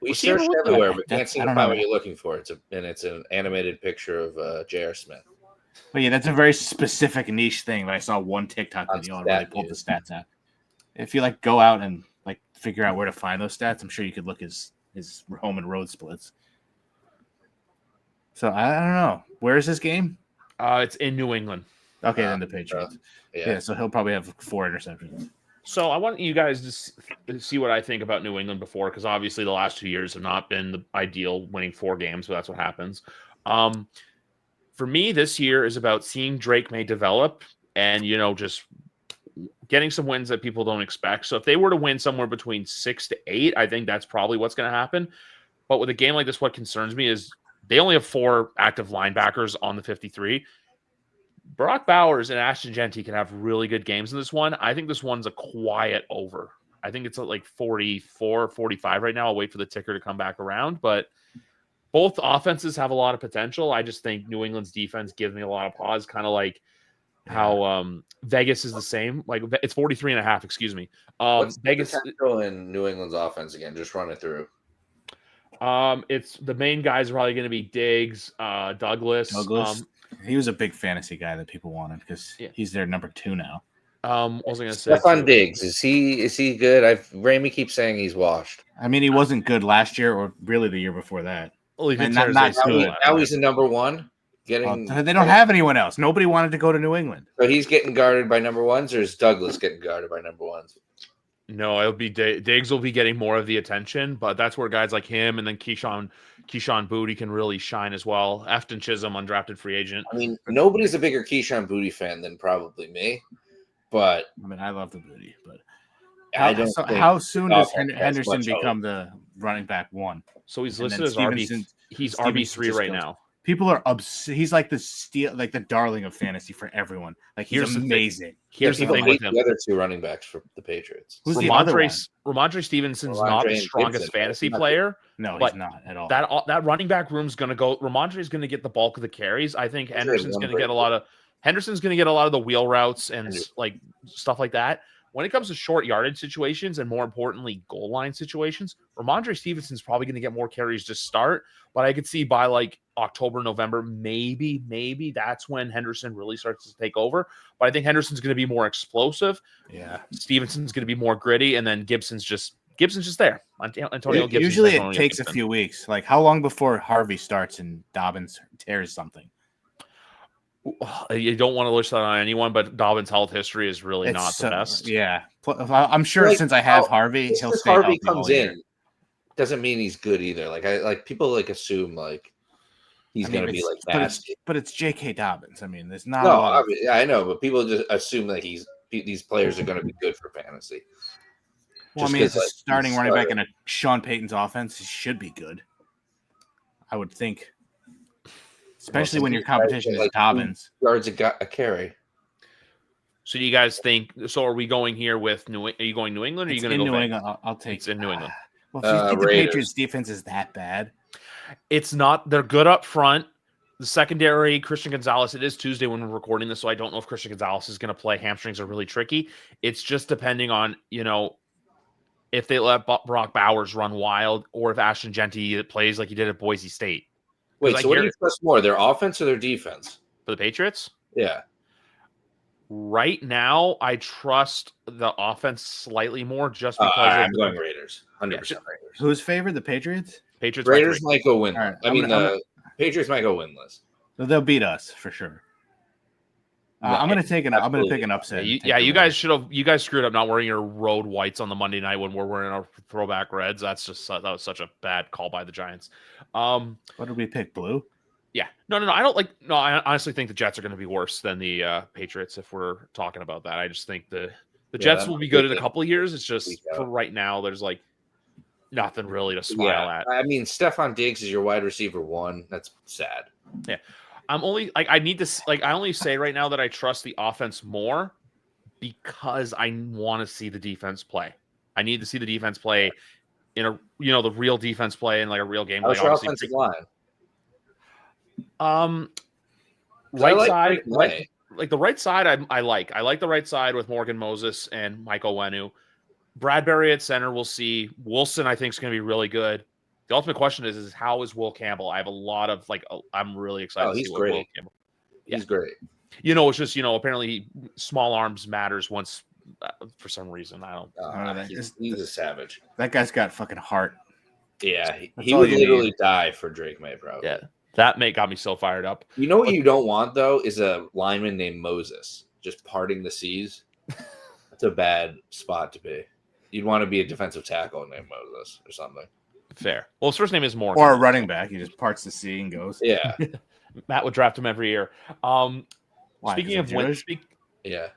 We searched everywhere, but can't seem to find what you're looking for. It's an animated picture of J.R. Smith. But yeah, that's a very specific niche thing. But I saw one TikTok video where they pulled the stats out. If you like go out and like figure out where to find those stats, I'm sure you could look his home and road splits. So I don't know. Where is this game? It's in New England. Okay, then the Patriots. Yeah, so he'll probably have 4 interceptions. So I want you guys to see what I think about New England before, because obviously the last 2 years have not been the ideal, winning 4 games, but that's what happens. For me, this year is about seeing Drake May develop and, just getting some wins that people don't expect. So if they were to win somewhere between 6 to 8, I think that's probably what's going to happen. But with a game like this, what concerns me is they only have 4 active linebackers on the 53. Brock Bowers and Ashton Genty can have really good games in this one. I think this one's a quiet over. I think it's at like 44, 45 right now. I'll wait for the ticker to come back around. But both offenses have a lot of potential. I just think New England's defense gives me a lot of pause, kind of like how Vegas is the same. Like it's 43.5, excuse me. What's Vegas in New England's offense again? Just run it through. It's the main guys are probably going to be Diggs, Douglas. He was a big fantasy guy that people wanted because he's their number 2 now. What was I going to say? Stephon Diggs, is he good? Raimi keeps saying he's washed. I mean, he wasn't good last year or really the year before that. Well, now he's the number 1. They don't have anyone else. Nobody wanted to go to New England. So he's getting guarded by number 1s, or is Douglas getting guarded by number 1s? No, it'll be Diggs will be getting more of the attention, but that's where guys like him and then Keyshawn Booty can really shine as well. Afton Chisholm, undrafted free agent. I mean, nobody's a bigger Keyshawn Booty fan than probably me, but I mean, I love the Booty, but how soon does Henderson become the running back 1? So he's listed as RB3 right now. People are he's like the darling of fantasy for everyone. Like he's amazing. Here's the thing with him. The other two running backs for the Patriots. Who's the other one? Ramondre Stevenson's not the strongest fantasy player. No, he's not at all. That running back room's going to go. Ramondre is going to get the bulk of the carries. I think Henderson's going to get a lot of the wheel routes and like stuff like that. When it comes to short yardage situations and more importantly goal line situations, Ramondre Stevenson's probably going to get more carries to start. But I could see by like October, November, maybe that's when Henderson really starts to take over. But I think Henderson's going to be more explosive. Yeah, Stevenson's going to be more gritty, and then Gibson's just there. Antonio Gibson. Usually it takes a few weeks. Like how long before Harvey starts and Dobbins tears something? You don't want to wish that on anyone, but Dobbins' health history is really not the best. Yeah, I'm sure since I have Harvey, he'll stay healthy. Harvey comes in, doesn't mean he's good either. Like people like assume like he's going to be like nasty. But it's J.K. Dobbins. I mean, there's not. No, I know, but people just assume that these players are going to be good for fantasy. Well, I mean, it's a starting running back in a Sean Payton's offense. He should be good. I would think. Especially when your competition is Dobbins. Yards a carry. So do you guys think? So are we going here with Are you going New England? Or are you going to go New England? I'll take. It's in New England. Well, if you think the Patriots defense is that bad, it's not. They're good up front. The secondary, Christian Gonzalez. It is Tuesday when we're recording this, so I don't know if Christian Gonzalez is going to play. Hamstrings are really tricky. It's just depending on if they let Brock Bowers run wild or if Ashton Genty plays like he did at Boise State. Wait, so what do you trust more, their offense or their defense? For the Patriots? Yeah. Right now, I trust the offense slightly more just because I'm going Raiders. 100% Raiders. Who's favored? The Patriots? Raiders might go win. Right, the Patriots might go winless. So they'll beat us for sure. I'm going to pick an upset. You guys screwed up not wearing your road whites on the Monday night when we're wearing our throwback reds. That was such a bad call by the Giants. What did we pick? Blue? Yeah. No. I honestly think the Jets are going to be worse than the Patriots if we're talking about that. I just think the Jets will be good in a couple of years. It's just for right now, there's like nothing really to smile at. I mean, Stephon Diggs is your wide receiver one. That's sad. Yeah. I'm only like I only say right now that I trust the offense more because I want to see the defense play. I need to see the defense play in a the real defense play in like a real game. How's your offensive line? Right side, like the right side, I like. I like the right side with Morgan Moses and Mike Owenu. Bradbury at center, we'll see. Wilson, I think, is going to be really good. The ultimate question is how is Will Campbell? I have a lot of I'm really excited to see what Will Campbell. Yeah. He's great. It's just apparently small arms matters once for some reason. I don't. He's a savage. That guy's got fucking heart. Yeah, he would literally die for Drake May, bro. Yeah, that got me so fired up. You know what you don't want though is a lineman named Moses just parting the seas. That's a bad spot to be. You'd want to be a defensive tackle named Moses or something. Fair. Well, his first name is Morgan. Or a running back. He just parts the sea and goes. Yeah. Matt would draft him every year. Why, speaking of Jewish? Yeah.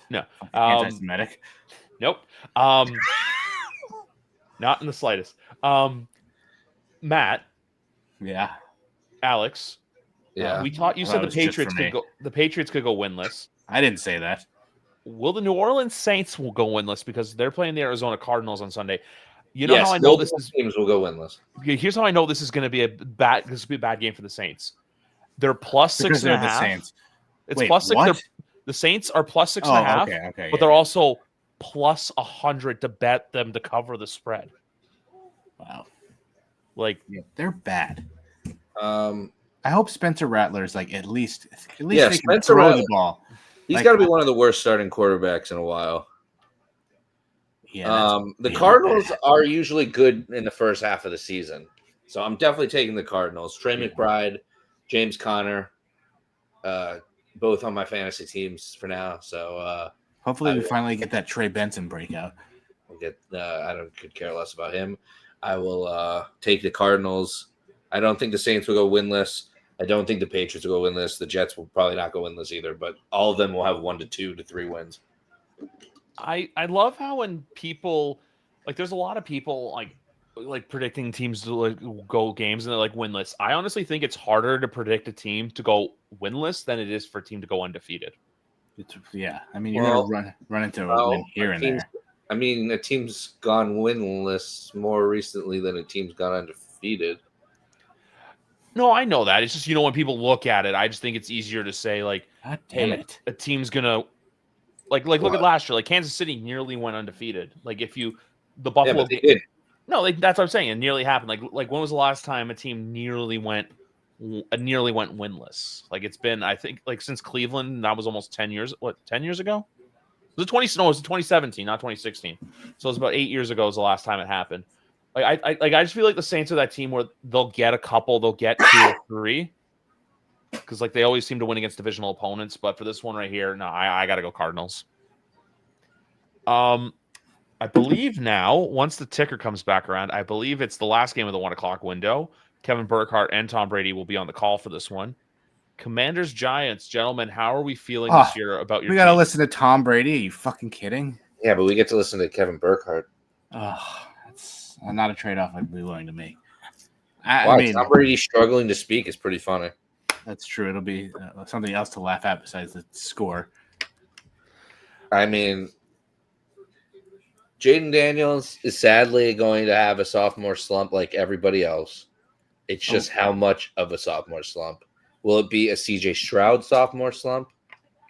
No. Anti-Semitic. Nope. Not in the slightest. Matt. Yeah. Alex. Yeah. We taught you said the Patriots could go. The Patriots could go winless. I didn't say that. Will the New Orleans Saints will go winless because they're playing the Arizona Cardinals on Sunday? How I know this teams will go winless. Here's how I know this is going to be a bad game for the Saints. They're plus 6.5. The Saints. It's Wait, plus 6. what? The Saints are plus 6.5. Okay, but they're also plus 100 to bet them to cover the spread. Wow. They're bad. I hope Spencer Rattler's at least they Spencer can throw Rattler. The ball. He's got to be one of the worst starting quarterbacks in a while. Yeah, the Cardinals are usually good in the first half of the season. So I'm definitely taking the Cardinals. Trey McBride, James Conner, both on my fantasy teams for now. So hopefully we finally get that Trey Benson breakout. We'll get could care less about him. I will take the Cardinals. I don't think the Saints will go winless. I don't think the Patriots will go winless. The Jets will probably not go winless either, but all of them will have 1 to 2 to 3 wins. I love how when people there's a lot of people like predicting teams to like go games and they're like winless. I honestly think it's harder to predict a team to go winless than it is for a team to go undefeated. I mean, you're gonna run into a win here and there. I mean, a team's gone winless more recently than a team's gone undefeated. No, I know that. It's just, when people look at it, I just think it's easier to say like, God damn hey, it. a team's gonna like look at last year. Like Kansas City nearly went undefeated. Like the Buffalo, but they did. No, like that's what I'm saying. It nearly happened. Like when was the last time a team nearly went winless? Like it's been, I think, like since Cleveland. That was almost 10 years. What, 10 years ago? Was it 20? No, it was 2017, not 2016. So it was about 8 years ago. Was the last time it happened. Like I just feel like the Saints are that team where they'll get a couple, they'll get 2 or 3, because like they always seem to win against divisional opponents. But for this one right here, no, I got to go Cardinals. I believe now, once the ticker comes back around, I believe it's the last game of the 1 o'clock window. Kevin Burkhardt and Tom Brady will be on the call for this one. Commanders, Giants, gentlemen, how are we feeling this year about your We got to team? listen to Tom Brady. Are you fucking kidding? Yeah, but we get to listen to Kevin Burkhardt. Oh, that's not a trade-off I'd be willing to make. I mean, Tom Brady struggling to speak is pretty funny. That's true. It'll be something else to laugh at besides the score. I mean, Jaden Daniels is sadly going to have a sophomore slump like everybody else. It's just how much of a sophomore slump. Will it be a CJ Stroud sophomore slump?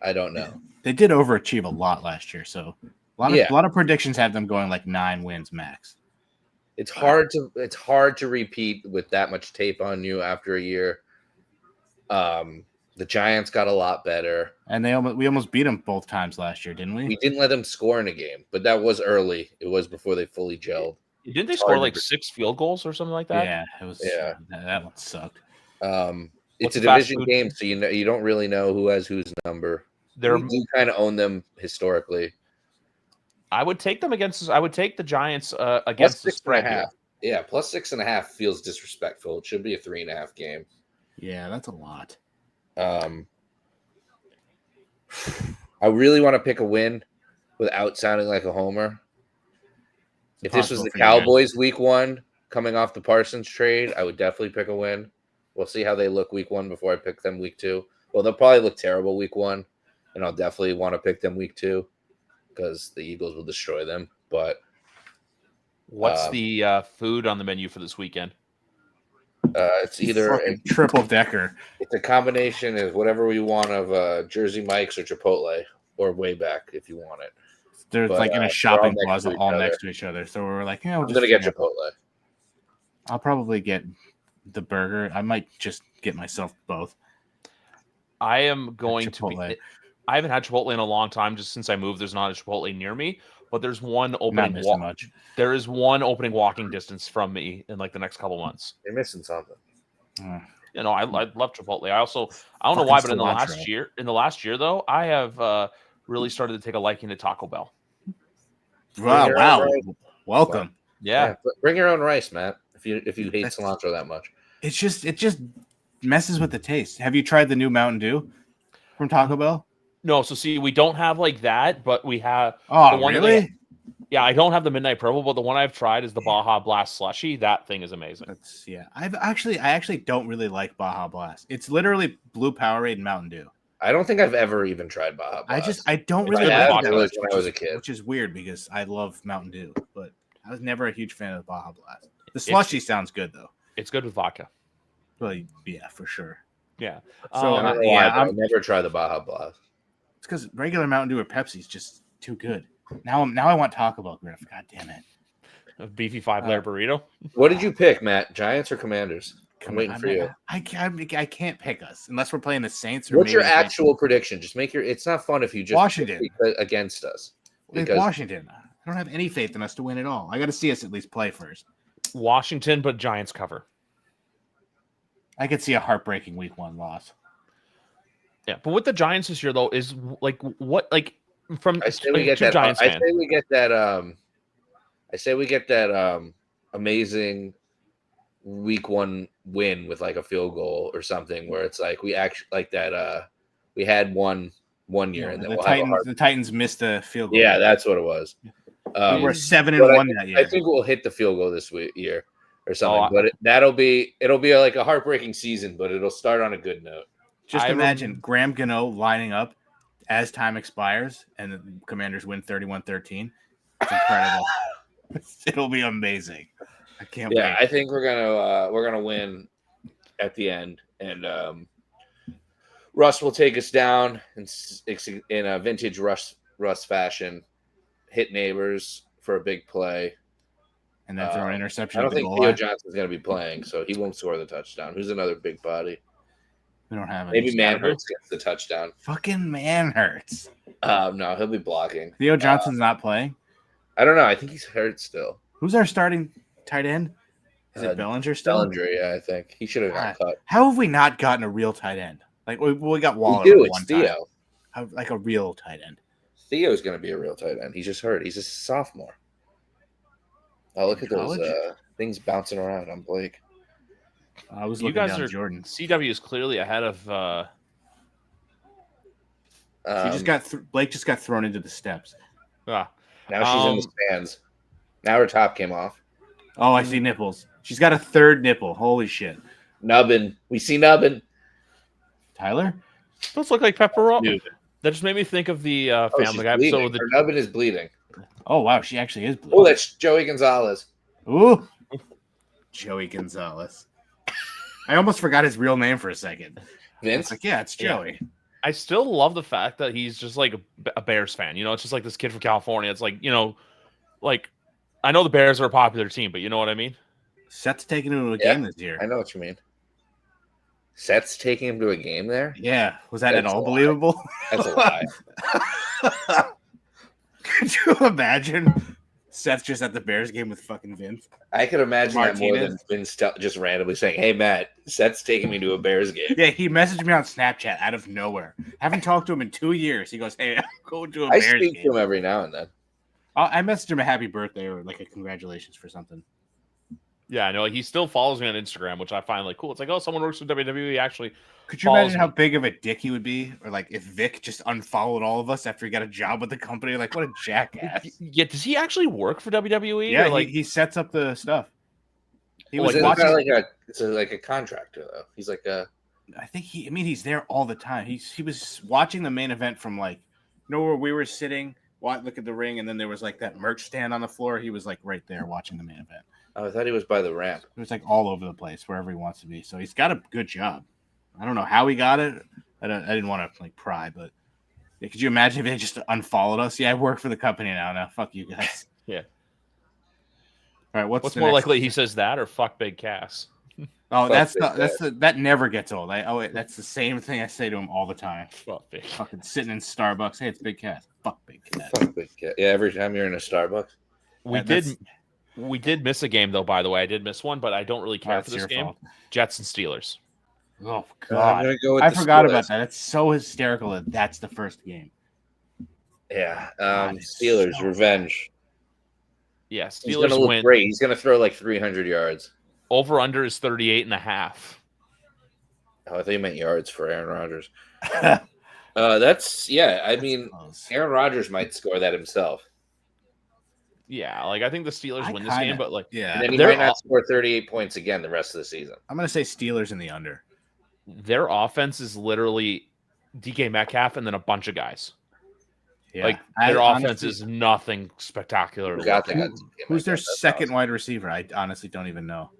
I don't know. They did overachieve a lot last year, so a lot of predictions have them going like 9 wins max. It's hard to repeat with that much tape on you after a year. The Giants got a lot better, and we almost beat them both times last year, didn't we? We didn't let them score in a game, but that was early. It was before they fully gelled. Didn't they score like 6 field goals or something like that? Yeah, it was. Yeah, that one sucked. It's a division game, so you don't really know who has whose number. We do kind of own them historically. I would take them against. I would take the Giants against the spread here. Yeah, plus 6.5 feels disrespectful. It should be a 3.5 game. Yeah, that's a lot. I really want to pick a win without sounding like a homer. If this was the Cowboys week 1 coming off the Parsons trade, I would definitely pick a win. We'll see how they look week 1 before I pick them week 2. Well, they'll probably look terrible week 1, and I'll definitely want to pick them week 2 because the Eagles will destroy them. But what's the food on the menu for this weekend? It's either a triple decker. It's a combination of whatever we want of Jersey Mike's or Chipotle or Wayback if you want it. They're like in a shopping plaza all next to each other. So we're like, I'm gonna get Chipotle. I'll probably get the burger. I might just get myself both. I am going to be. I haven't had Chipotle in a long time. Just since I moved, there's not a Chipotle near me. But there's one opening. There is one opening walking distance from me in like the next couple months. You're missing something. I love Chipotle. I don't know why, but in the last year though, I have really started to take a liking to Taco Bell. Wow! Welcome. Yeah, bring your own rice, Matt. If you hate cilantro that much, it just messes with the taste. Have you tried the new Mountain Dew from Taco Bell? No, so see, we don't have like that, but we have. Oh, really? Yeah, I don't have the Midnight Purple, but the one I've tried is the Baja Blast Slushy. That thing is amazing. I actually don't really like Baja Blast. It's literally Blue Powerade and Mountain Dew. I don't think I've ever even tried Baja Blast. I don't really like that much when I was a kid, which is weird because I love Mountain Dew, but I was never a huge fan of Baja Blast. The slushy sounds good though. It's good with vodka. Well, yeah, for sure. Yeah. So I've never tried the Baja Blast. It's because regular Mountain Dew or Pepsi is just too good. Now I want Taco Bell, Griff. God damn it. A beefy 5-layer burrito. What did you pick, Matt? Giants or Commanders? I'm waiting for you. I can't pick us unless we're playing the Saints. What's your actual prediction? Just make your. It's not fun if you just Washington against us. Because Washington. I don't have any faith in us to win at all. I got to see us at least play first. Washington, but Giants cover. I could see a heartbreaking week 1 loss. Yeah, but with the Giants this year though is like what like from I say we get that. Giants I say we get that. I say we get that amazing week 1 win with like a field goal or something where it's like we actually like that. We had one year and then the Titans missed a field goal. Yeah, that's what it was. We were 7-1 that year. I think we'll hit the field goal this year or something. Oh, But it'll be like a heartbreaking season, but it'll start on a good note. Just imagine Graham Gano lining up as time expires and the Commanders win 31-13. It's incredible. It'll be amazing. I can't wait. I think we're gonna win at the end, and Russ will take us down in a vintage Russ fashion, hit neighbors for a big play, and then throw an interception. I don't think Theo Johnson's going to be playing, so he won't score the touchdown. Who's another big body? We don't have any. Maybe Manhurts gets the touchdown. Fucking Manhurts. No, he'll be blocking. Theo Johnson's not playing? I don't know. I think he's hurt still. Who's our starting tight end? Is it Bellinger still? Bellinger, yeah, I think. He should have got cut. How have we not gotten a real tight end? Like, we got Waller. We do. It's Theo. Like a real tight end. Theo's going to be a real tight end. He's just hurt. He's a sophomore. Oh, look at those things bouncing around on Blake. I was looking down Jordan. CW is clearly ahead of. Blake just got thrown into the steps. Now she's in the stands. Now her top came off. Oh, I see nipples. She's got a third nipple. Holy shit. Nubbin. We see Nubbin. Tyler? Those look like pepperoni. That just made me think of the Family Guy episode. Her nubbin is bleeding. Oh, wow. She actually is bleeding. Oh, that's Joey Gonzalez. Ooh. Joey Gonzalez. I almost forgot his real name for a second. Vince? Like, yeah, it's Joey. Yeah. I still love the fact that he's just like a Bears fan. You know, it's just like this kid from California. It's like, you know, like I know the Bears are a popular team, but you know what I mean? Seth's taking him to a game this year. I know what you mean. Seth's taking him to a game there? Yeah. Was that at all believable? That's a lie. Could you imagine Seth just at the Bears game with fucking Vince? I could imagine that more than Vince just randomly saying, "Hey, Matt, Seth's taking me to a Bears game." Yeah, he messaged me on Snapchat out of nowhere. Haven't talked to him in 2 years. He goes, "Hey, I'm going to a Bears game." I speak to him every now and then. I messaged him a happy birthday or like a congratulations for something. Yeah, I know. He still follows me on Instagram, which I find like cool. It's like, oh, someone works for WWE. Actually, could you imagine how big of a dick he would be, or like if Vic just unfollowed all of us after he got a job with the company? Like, what a jackass! Yeah, does he actually work for WWE? Yeah, like he sets up the stuff. He was watching it's like a contractor though. He's like a. I think he's there all the time. He was watching the main event from like, you know, where we were sitting, look at the ring, and then there was like that merch stand on the floor. He was like right there watching the main event. Oh, I thought he was by the ramp. It was like all over the place, wherever he wants to be. So he's got a good job. I don't know how he got it. I didn't want to like pry, but yeah, could you imagine if they just unfollowed us? Yeah, I work for the company now. Now, fuck you guys. Yeah. All right. What's more likely? He says that or fuck Big Cass. Oh, that never gets old. That's the same thing I say to him all the time. Fuck Big. Fucking sitting in Starbucks. Hey, it's Big Cass. Fuck Big Cass. Fuck Big Cass. Yeah, every time you're in a Starbucks. We did miss a game, though, by the way. I did miss one, but I don't really care for this game. Fault. Jets and Steelers. Oh, God. I forgot about that. It's so hysterical that that's the first game. Yeah. Steelers, revenge. Yeah, Steelers He's going to look great. He's going to throw like 300 yards. Over-under is 38.5. Oh, I thought you meant yards for Aaron Rodgers. I mean, Aaron Rodgers might score that himself. Yeah, like I think the Steelers win this game, but like, yeah, and then he might not score 38 points again the rest of the season. I'm gonna say Steelers in the under. Their offense is literally DK Metcalf and then a bunch of guys. Yeah, like their offense is nothing spectacular. Who's their second wide receiver? I honestly don't even know.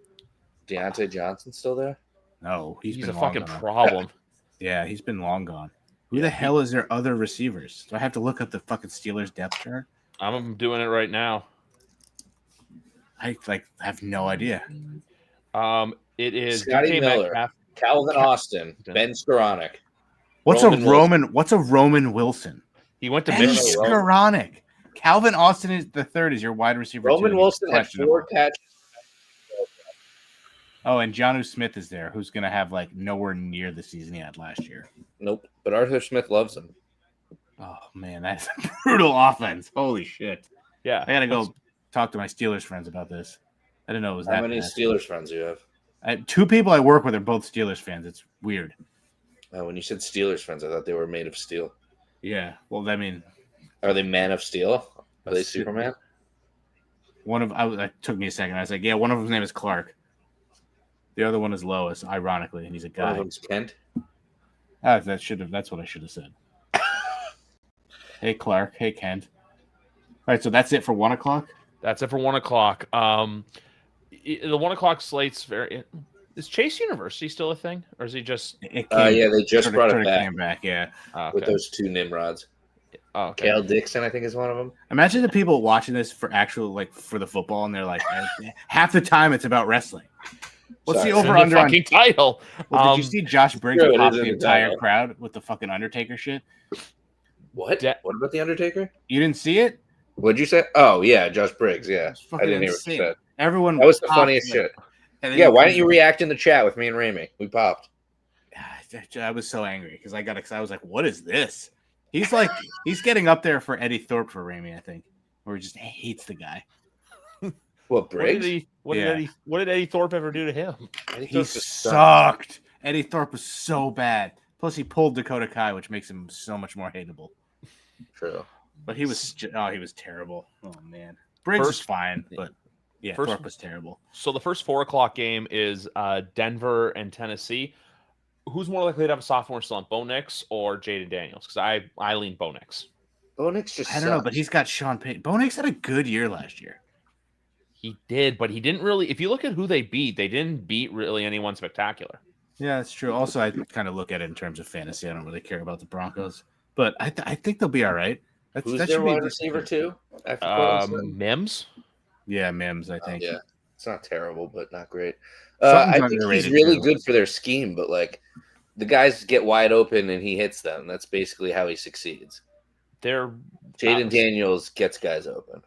Deontay Johnson still there? No, he's a fucking problem. Yeah, he's been long gone. Who the hell is their other receivers? Do I have to look up the fucking Steelers depth chart? I'm doing it right now. I have no idea. It is Scotty Miller, Metcalf, Calvin Austin, Ben Skoranek. What's a Roman Wilson? He went to Michigan. Skoranek. Calvin Austin is the third. Is your wide receiver? Roman Wilson had 4 catches. Oh, and Jonnu Smith is there, who's going to have like nowhere near the season he had last year. Nope, but Arthur Smith loves him. Oh, man, that's a brutal offense. Holy shit. Yeah. I got to go talk to my Steelers friends about this. I didn't know it was that How many Steelers friends do you have? 2 people I work with are both Steelers fans. It's weird. When you said Steelers friends, I thought they were made of steel. Yeah. Well, I mean. Are they Man of Steel? Are they Superman? It took me a second. I was like, yeah, one of them's name is Clark. The other one is Lois, ironically, and he's a guy. One of them's Kent. That's what I should have said. Hey, Clark. Hey, Kent. All right, so that's it for 1 o'clock? That's it for 1 o'clock. The 1 o'clock slate's very... Is Chase University still a thing? Or is he just... Yeah, they just brought it back. Came back, yeah. Okay. With those two Nimrods. Oh, okay. Kale Dixon, I think, is one of them. Imagine the people watching this for for the football, and they're like, half the time it's about wrestling. What's the over-under on fucking title? Well, did you see Josh Briggs pop the entire title. crowd with the fucking Undertaker shit? What? What about the Undertaker? You didn't see it? What'd you say? Oh, yeah, Josh Briggs, yeah. I didn't hear what you said. Everyone That was the funniest shit. Yeah, why didn't you react in the chat with me and Ramey? We popped. I was so angry because I got excited. I was like, what is this? He's getting up there for Eddie Thorpe for Ramey, I think. Or he just hates the guy. What, Briggs? What did Eddie Thorpe ever do to him? He sucked. Eddie Thorpe was so bad. Plus, he pulled Dakota Kai, which makes him so much more hateable. True. But he was terrible. Oh, man. Briggs is fine, but yeah, Thorpe was terrible. So the first 4 o'clock game is Denver and Tennessee. Who's more likely to have a sophomore slump, Bo Nix or Jaden Daniels? Because I lean Bo Nix. Bo Nix just I don't know, but he's got Sean Payton. Bo Nix had a good year last year. He did, but he didn't really. If you look at who they didn't beat really anyone spectacular. Yeah, that's true. Also, I kind of look at it in terms of fantasy. I don't really care about the Broncos, but I think they'll be all right. Who's their wide receiver too? Mims. Yeah, Mims. I think. Yeah, it's not terrible, but not great. I think he's really good for their scheme, but like the guys get wide open and he hits them. That's basically how he succeeds. Jaden Daniels gets guys open.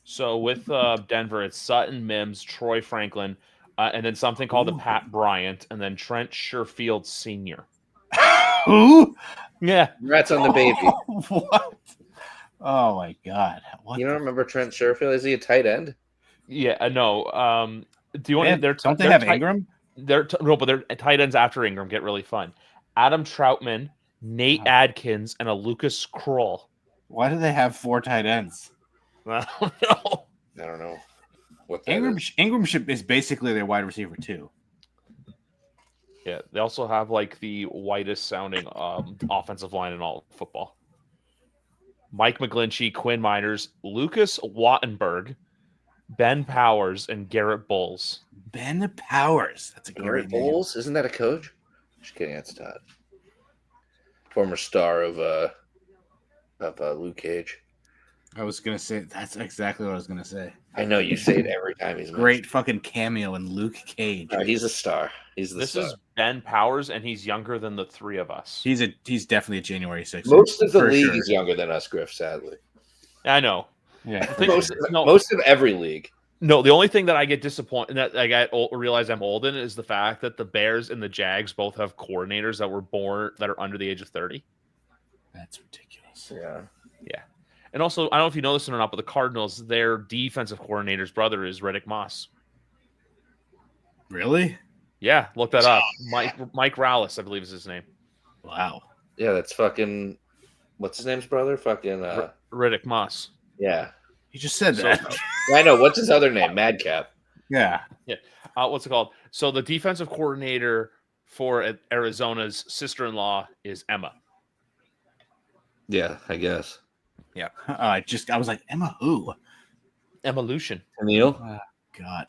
So with Denver, it's Sutton, Mims, Troy Franklin, and then something called the Pat Bryant, and then Trent Sherfield Sr. Who? Yeah. Congrats on the baby. What? Oh, my God. You don't remember Trent Sherfield? Is he a tight end? Yeah, no. Do you want? Don't they have Ingram? No, but their tight ends after Ingram get really fun. Adam Troutman, Nate Adkins, and a Lucas Kroll. Why do they have 4 tight ends? I don't know. What Ingram is basically their wide receiver too. Yeah, they also have like the whitest sounding offensive line in all of football. Mike McGlinchey, Quinn Miners, Lucas Wattenberg, Ben Powers, and Garrett Bowles. Ben Powers. That's a Garrett great Bowles? Isn't that a coach? Just kidding, that's Todd. Former star of Luke Cage. I was gonna say that's exactly what I was gonna say. I know you say it every time he's great fucking cameo in Luke Cage. He's a star. This is Ben Powers, and he's younger than the 3 of us. He's definitely a January 6th. Most of the league is younger than us, Griff. Sadly, I know. Yeah, most of every league. No, the only thing that I get disappointed that I realize I'm old in is the fact that the Bears and the Jags both have coordinators that were born that are under the age of 30. That's ridiculous. Yeah. And also, I don't know if you know this or not, but the Cardinals, their defensive coordinator's brother is Riddick Moss. Really? Yeah, look that up. Mike Rallis, I believe is his name. Wow. Yeah, that's fucking. What's his name's brother? Fucking Riddick Moss. Yeah. You just said that. I know. What's his other name? Madcap. Yeah. What's it called? So the defensive coordinator for Arizona's sister-in-law is Emma. Yeah, I guess. Yeah. I was like, Emma who? Emma Lucian. Neil? God.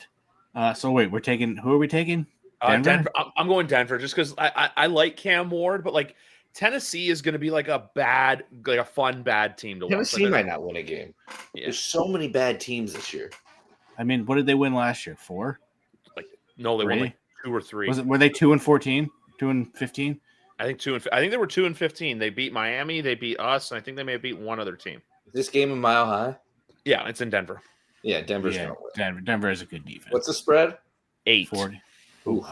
So wait, who are we taking? Denver? I'm going Denver just because I like Cam Ward, but like Tennessee is going to be like a fun bad team to watch. Tennessee might not win a game. Yeah. There's so many bad teams this year. I mean, what did they win last year? 4? No, they won like 2 or 3. Were they 2-14? 2-15? I think they were 2-15. They beat Miami. They beat us. And I think they may have beat one other team. Is this game a Mile High? Yeah, it's in Denver. Yeah, Denver's going to win. Denver is a good defense. What's the spread? 8. 40. Ooh.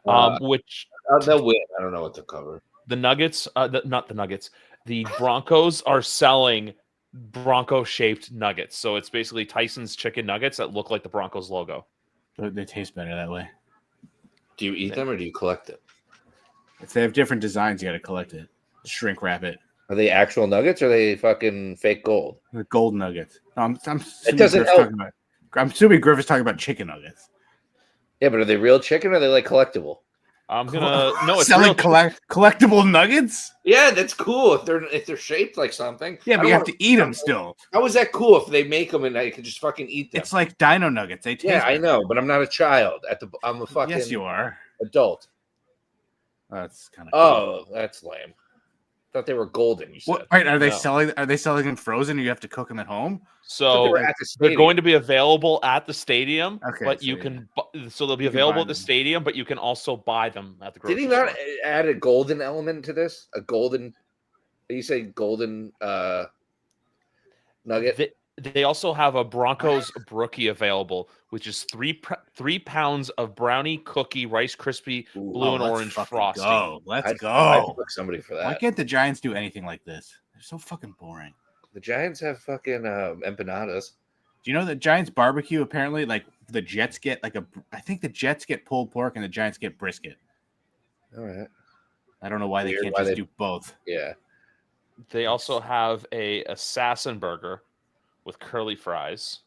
Wow. Which they'll win. I don't know what to cover. The Nuggets, not the Nuggets. The Broncos are selling Bronco-shaped nuggets. So it's basically Tyson's chicken nuggets that look like the Broncos logo. They taste better that way. Do you eat them or do you collect them? If they have different designs, you got to collect it. Shrink wrap it. Are they actual nuggets or are they fucking fake gold? The gold nuggets. No, it doesn't help. I'm assuming Griff is talking about chicken nuggets. Yeah, but are they real chicken or are they like collectible? I'm gonna no. It's selling real collectible nuggets. Yeah, that's cool if they're shaped like something. Yeah, but you have to eat them still. How is that cool if they make them and I can just fucking eat them? It's like Dino Nuggets. They taste. Yeah, I better. know, but I'm not a child. I'm a fucking Yes, you are. adult. That's kind of. Oh, that's lame. Thought they were golden. You said. What, right? Are they No. selling? Are they selling them frozen? Or you have to cook them at home? So they're going to be available at the stadium, Okay, but so you yeah. can. So they'll be You can available buy at the them. stadium, but you can also buy them at the Did grocery he not store. add a golden element to this? A golden? You say golden nugget? They also have a Broncos brookie available, which is 3 pounds of brownie cookie Rice Krispie blue and orange frosting. Let's go. I'd book somebody for that. Why can't the Giants do anything like this? They're so fucking boring. The Giants have fucking empanadas. Do you know that Giants barbecue apparently like the Jets get like I think the Jets get pulled pork and the Giants get brisket. All right. I don't know why Weird, they can't why just they- do both. Yeah. They also have a assassin burger with curly fries.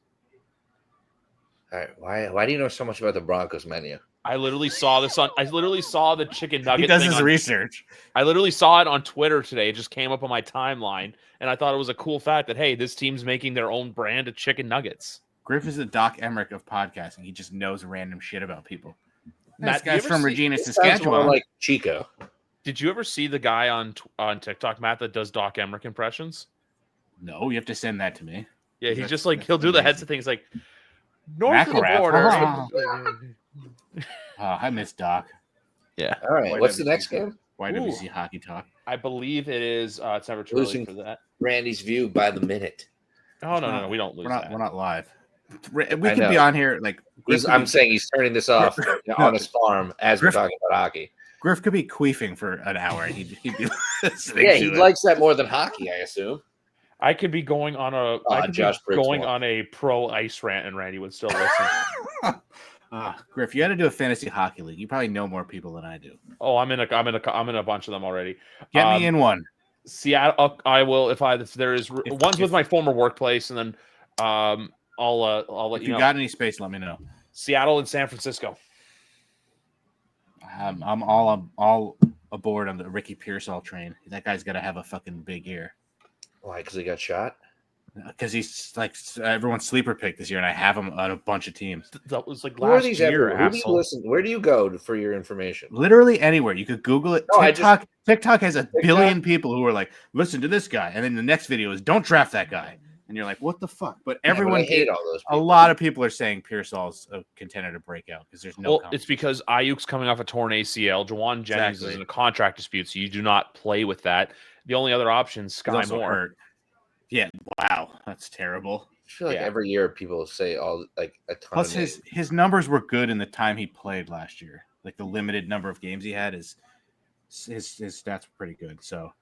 All right. Why do you know so much about the Broncos menu? I literally saw this on. I literally saw the chicken nugget. He does thing his on, research. I literally saw it on Twitter today. It just came up on my timeline, and I thought it was a cool fact that hey, this team's making their own brand of chicken nuggets. Griff is the Doc Emmerich of podcasting. He just knows random shit about people. Matt, This guy's from Regina, It sounds more Saskatchewan. like Chico. Did you ever see the guy on TikTok, Matt, that does Doc Emmerich impressions? No, you have to send that to me. Yeah, he's That's- just like that's he'll do the amazing. headset thing. He's like north of the Macaraf. border. I miss Doc. Yeah, All right. What's the YWC. next game? YWC hockey talk. I believe it is. It's never too early Losing- for that. Randy's view by the minute. Oh no, we don't lose We're not. that. We're not live. We I could be know. on here like Griff I'm could be- saying he's turning this off on his farm as we're Griff- talking about hockey. Griff could be queefing for an hour and he'd be listening Yeah, to he it. likes that more than hockey, I assume. I could be going on a. I could Josh be Briggs going won. on a pro ice rant, and Randy would still listen. Griff, you had to do a fantasy hockey league. You probably know more people than I do. Oh, I'm in a bunch of them already. Get me in one. Seattle. I will if there is one's with my former workplace, and then I'll let If you you know. got any space, let me know. Seattle and San Francisco. I'm all aboard on the Ricky Pearsall train. That guy's got to have a fucking big year Why? Because he got shot? because he's like everyone's sleeper pick this year, and I have him on a bunch of teams. That was like Who are last these year. everywhere? Who do you asshole. listen? Where do you go for your information? Literally anywhere you could Google it. No, I TikTok has a billion people who are like, listen to this guy, and then the next video is don't draft that guy, and you're like, what the fuck? But everyone, I hate all those a people. lot of people are saying Pearsall's a contender to break out because there's no. Well, competition. it's because Ayuk's coming off a torn ACL. Jawan Jennings Exactly. is in a contract dispute, so you do not play with that. The only other option is He's Sky also Moore. hurt. Yeah, wow, that's terrible. I feel like Yeah. every year people say all like a ton Plus, of names. his numbers were good in the time he played last year. Like the limited number of games he had, his stats were pretty good. So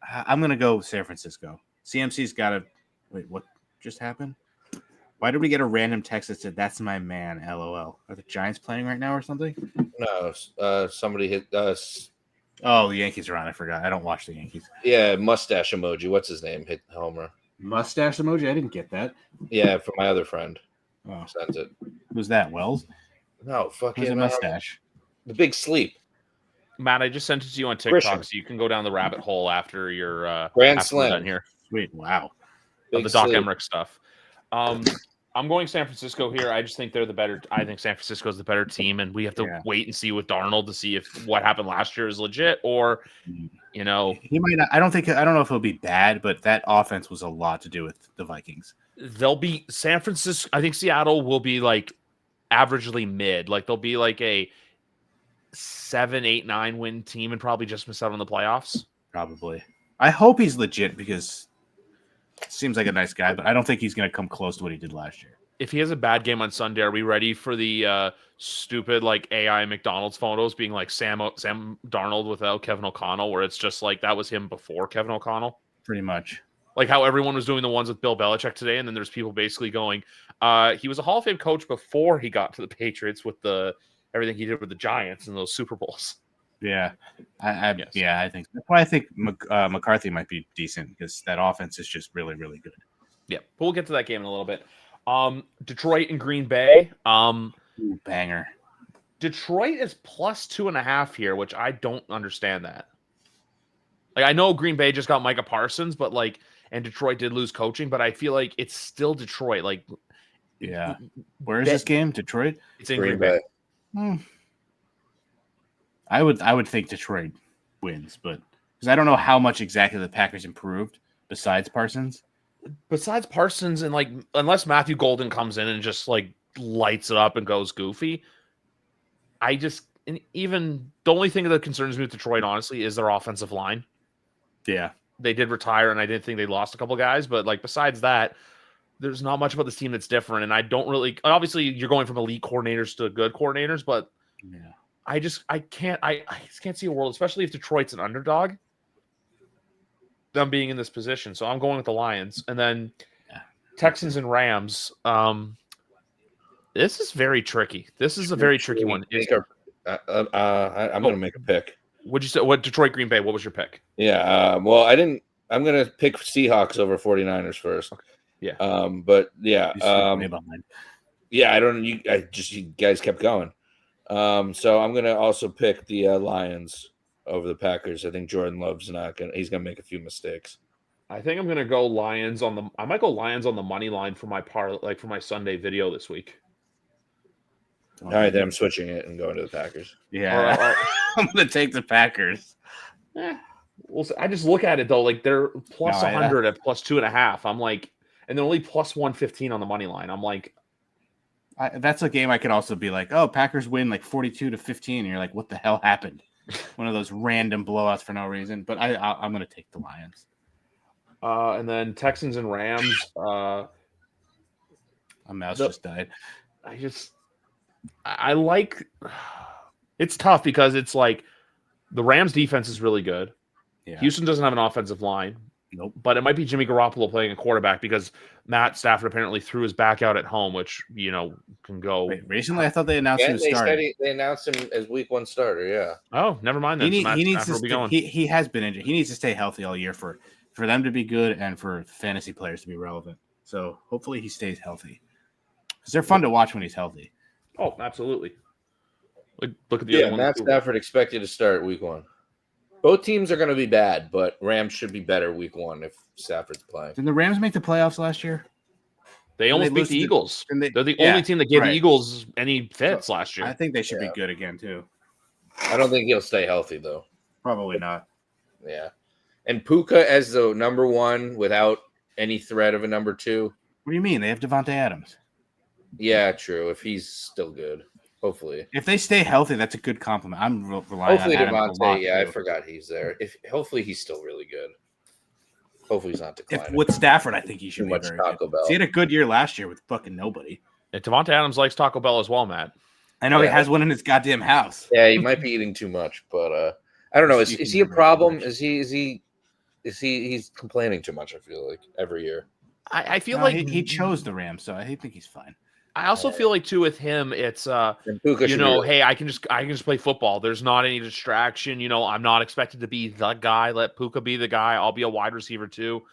I'm gonna go San Francisco. CMC's got to wait. What just happened? Why did we get a random text that said "That's my man"? LOL. Are the Giants playing right now or something? No, somebody hit us. Oh, the Yankees are on. I forgot. I don't watch the Yankees. Yeah, mustache emoji. What's his name? Hit homer. Mustache emoji. I didn't get that. Yeah, from my other friend. Oh, Sends it. who's that? Wells. No, fucking Who's a mustache? the big sleep. Matt, I just sent it to you on TikTok, Grisham. so you can go down the rabbit hole after your Grand after we're Slam. done here Sweet. Wow. of Big the Doc sleep. Emmerich stuff. I'm going San Francisco here. I just think they're the better. I think San Francisco is the better team, and we have to Yeah. wait and see with Darnold to see if what happened last year is legit or, you know, He might not. I don't know if he'll be bad, but that offense was a lot to do with the Vikings. they'll be San Francisco. I think Seattle will be like averagely mid. Like they'll be like a 7, 8, 9 win team and probably just miss out on the playoffs. Probably. I hope he's legit because seems like a nice guy, but I don't think he's going to come close to what he did last year. If he has a bad game on Sunday, are we ready for the stupid like AI McDonald's photos being like Sam Darnold without Kevin O'Connell, where it's just like that was him before Kevin O'Connell? Pretty much. Like how everyone was doing the ones with Bill Belichick today, and then there's people basically going, he was a Hall of Fame coach before he got to the Patriots with the everything he did with the Giants in those Super Bowls. Yeah. Yes. Yeah, I think that's why I think McCarthy might be decent because that offense is just really, really good. Yeah, but we'll get to that game in a little bit. Detroit and Green Bay. Ooh, banger. Detroit is plus 2.5 here, which I don't understand that. Like, I know Green Bay just got Micah Parsons, but like, and Detroit did lose coaching, but I feel like it's still Detroit. Like, Yeah. Where is this game? Detroit? It's in Green Bay. I would think Detroit wins, but because I don't know how much exactly the Packers improved besides Parsons. Besides Parsons, and like, unless Matthew Golden comes in and just like lights it up and goes goofy, and even the only thing that concerns me with Detroit, honestly, is their offensive line. Yeah. They did retire, and I didn't think they lost a couple guys, but like, besides that, there's not much about this team that's different. And I don't really, obviously, you're going from elite coordinators to good coordinators, but yeah, I just can't see a world, especially if Detroit's an underdog, them being in this position. So I'm going with the Lions, and then Texans and Rams. This is very tricky. This is a very tricky one. I'm going to make a pick. What'd you say? What Detroit, Green Bay? What was your pick? Yeah. Well, I didn't. I'm going to pick Seahawks over 49ers first. Okay. Yeah. But yeah. Yeah. You guys kept going. So I'm going to also pick the Lions over the Packers. I think Jordan Love's he's going to make a few mistakes. I think I'm going to go Lions I might go Lions on the money line for my for my Sunday video this week. All right, then I'm switching it and going to the Packers. Yeah. I'm going to take the Packers. I just look at it though, like they're plus 100 at plus 2.5. I'm like, and they're only plus 115 on the money line. I'm like, that's a game I could also be like, oh, Packers win like 42-15. And you're like, what the hell happened? One of those random blowouts for no reason. But I'm going to take the Lions. And then Texans and Rams. My mouse just died. I like. It's tough because it's like the Rams defense is really good. Yeah. Houston doesn't have an offensive line. Nope. But it might be Jimmy Garoppolo playing a quarterback because Matt Stafford apparently threw his back out at home, which, can go. Wait, recently I thought they announced he was starting. They announced him as week 1 starter, yeah. Oh, never mind then. He needs to he has been injured. He needs to stay healthy all year for them to be good and for fantasy players to be relevant. So hopefully he stays healthy. Because they're fun to watch when he's healthy. Oh, absolutely. Look at the other one. Matt Stafford expected to start week 1. Both teams are going to be bad, but Rams should be better week 1 if Stafford's playing. Did the Rams make the playoffs last year? They almost beat the Eagles. They're the only team that gave the Eagles any fits last year. I think they should be good again, too. I don't think he'll stay healthy, though. Probably not. Yeah. And Puka as the number 1 without any threat of a number 2. What do you mean? They have Devontae Adams. Yeah, true. If he's still good. Hopefully. If they stay healthy, that's a good compliment. I'm relying hopefully on Adams Devontae, yeah, I forgot he's there. Hopefully he's still really good. Hopefully he's not declining. With Stafford, I think he should be much very Taco good. Bell. He had a good year last year with fucking nobody. And Devontae Adams likes Taco Bell as well, Matt. I know he has one in his goddamn house. Yeah, he might be eating too much, but I don't know. Is he a problem? He's complaining too much, I feel like, every year. I feel like he chose the Rams, so I think he's fine. I also feel like too with him, it's hey, I can just play football. There's not any distraction. I'm not expected to be the guy. Let Puka be the guy. I'll be a wide receiver too.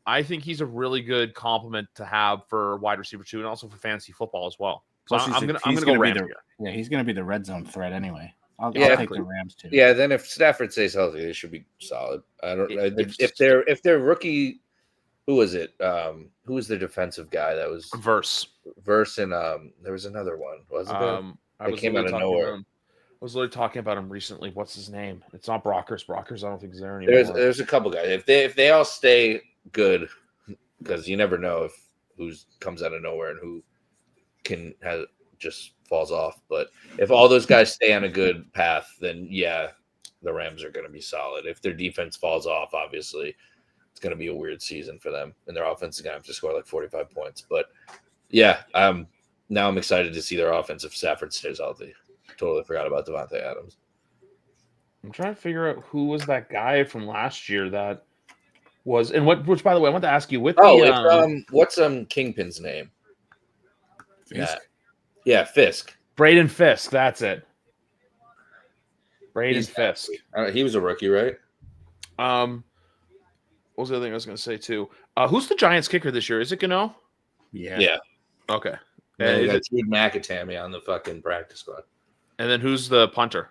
I think he's a really good compliment to have for wide receiver too, and also for fantasy football as well. So I'm gonna go Rams here. Yeah, he's gonna be the red zone threat anyway. I'll take the Rams too. Yeah, then if Stafford stays healthy, they should be solid. I don't. If they're rookie. Who was it? Who was the defensive guy that was Verse, and there was another one. Was it? It came out of nowhere. I was literally talking about him recently. What's his name? It's not Brockers. Brockers, I don't think he's there anymore. There's a couple guys. If they all stay good, because you never know who comes out of nowhere and who just falls off. But if all those guys stay on a good path, then yeah, the Rams are going to be solid. If their defense falls off, obviously, it's going to be a weird season for them, and their offense is going to have to score like 45 points. But yeah, now I'm excited to see their offense if Stafford stays healthy. Totally forgot about Devontae Adams. I'm trying to figure out who was that guy from last year that was, and which by the way, I want to ask you with what's Kingpin's name? Fisk? Yeah, Fisk. Braden Fisk, that's it. Braden Fisk. He was a rookie, right? What was the other thing I was going to say too? Who's the Giants kicker this year? Is it Gano? Yeah. Okay. And And they is got it, Jude McAtammy on the fucking practice squad. and then who's the punter?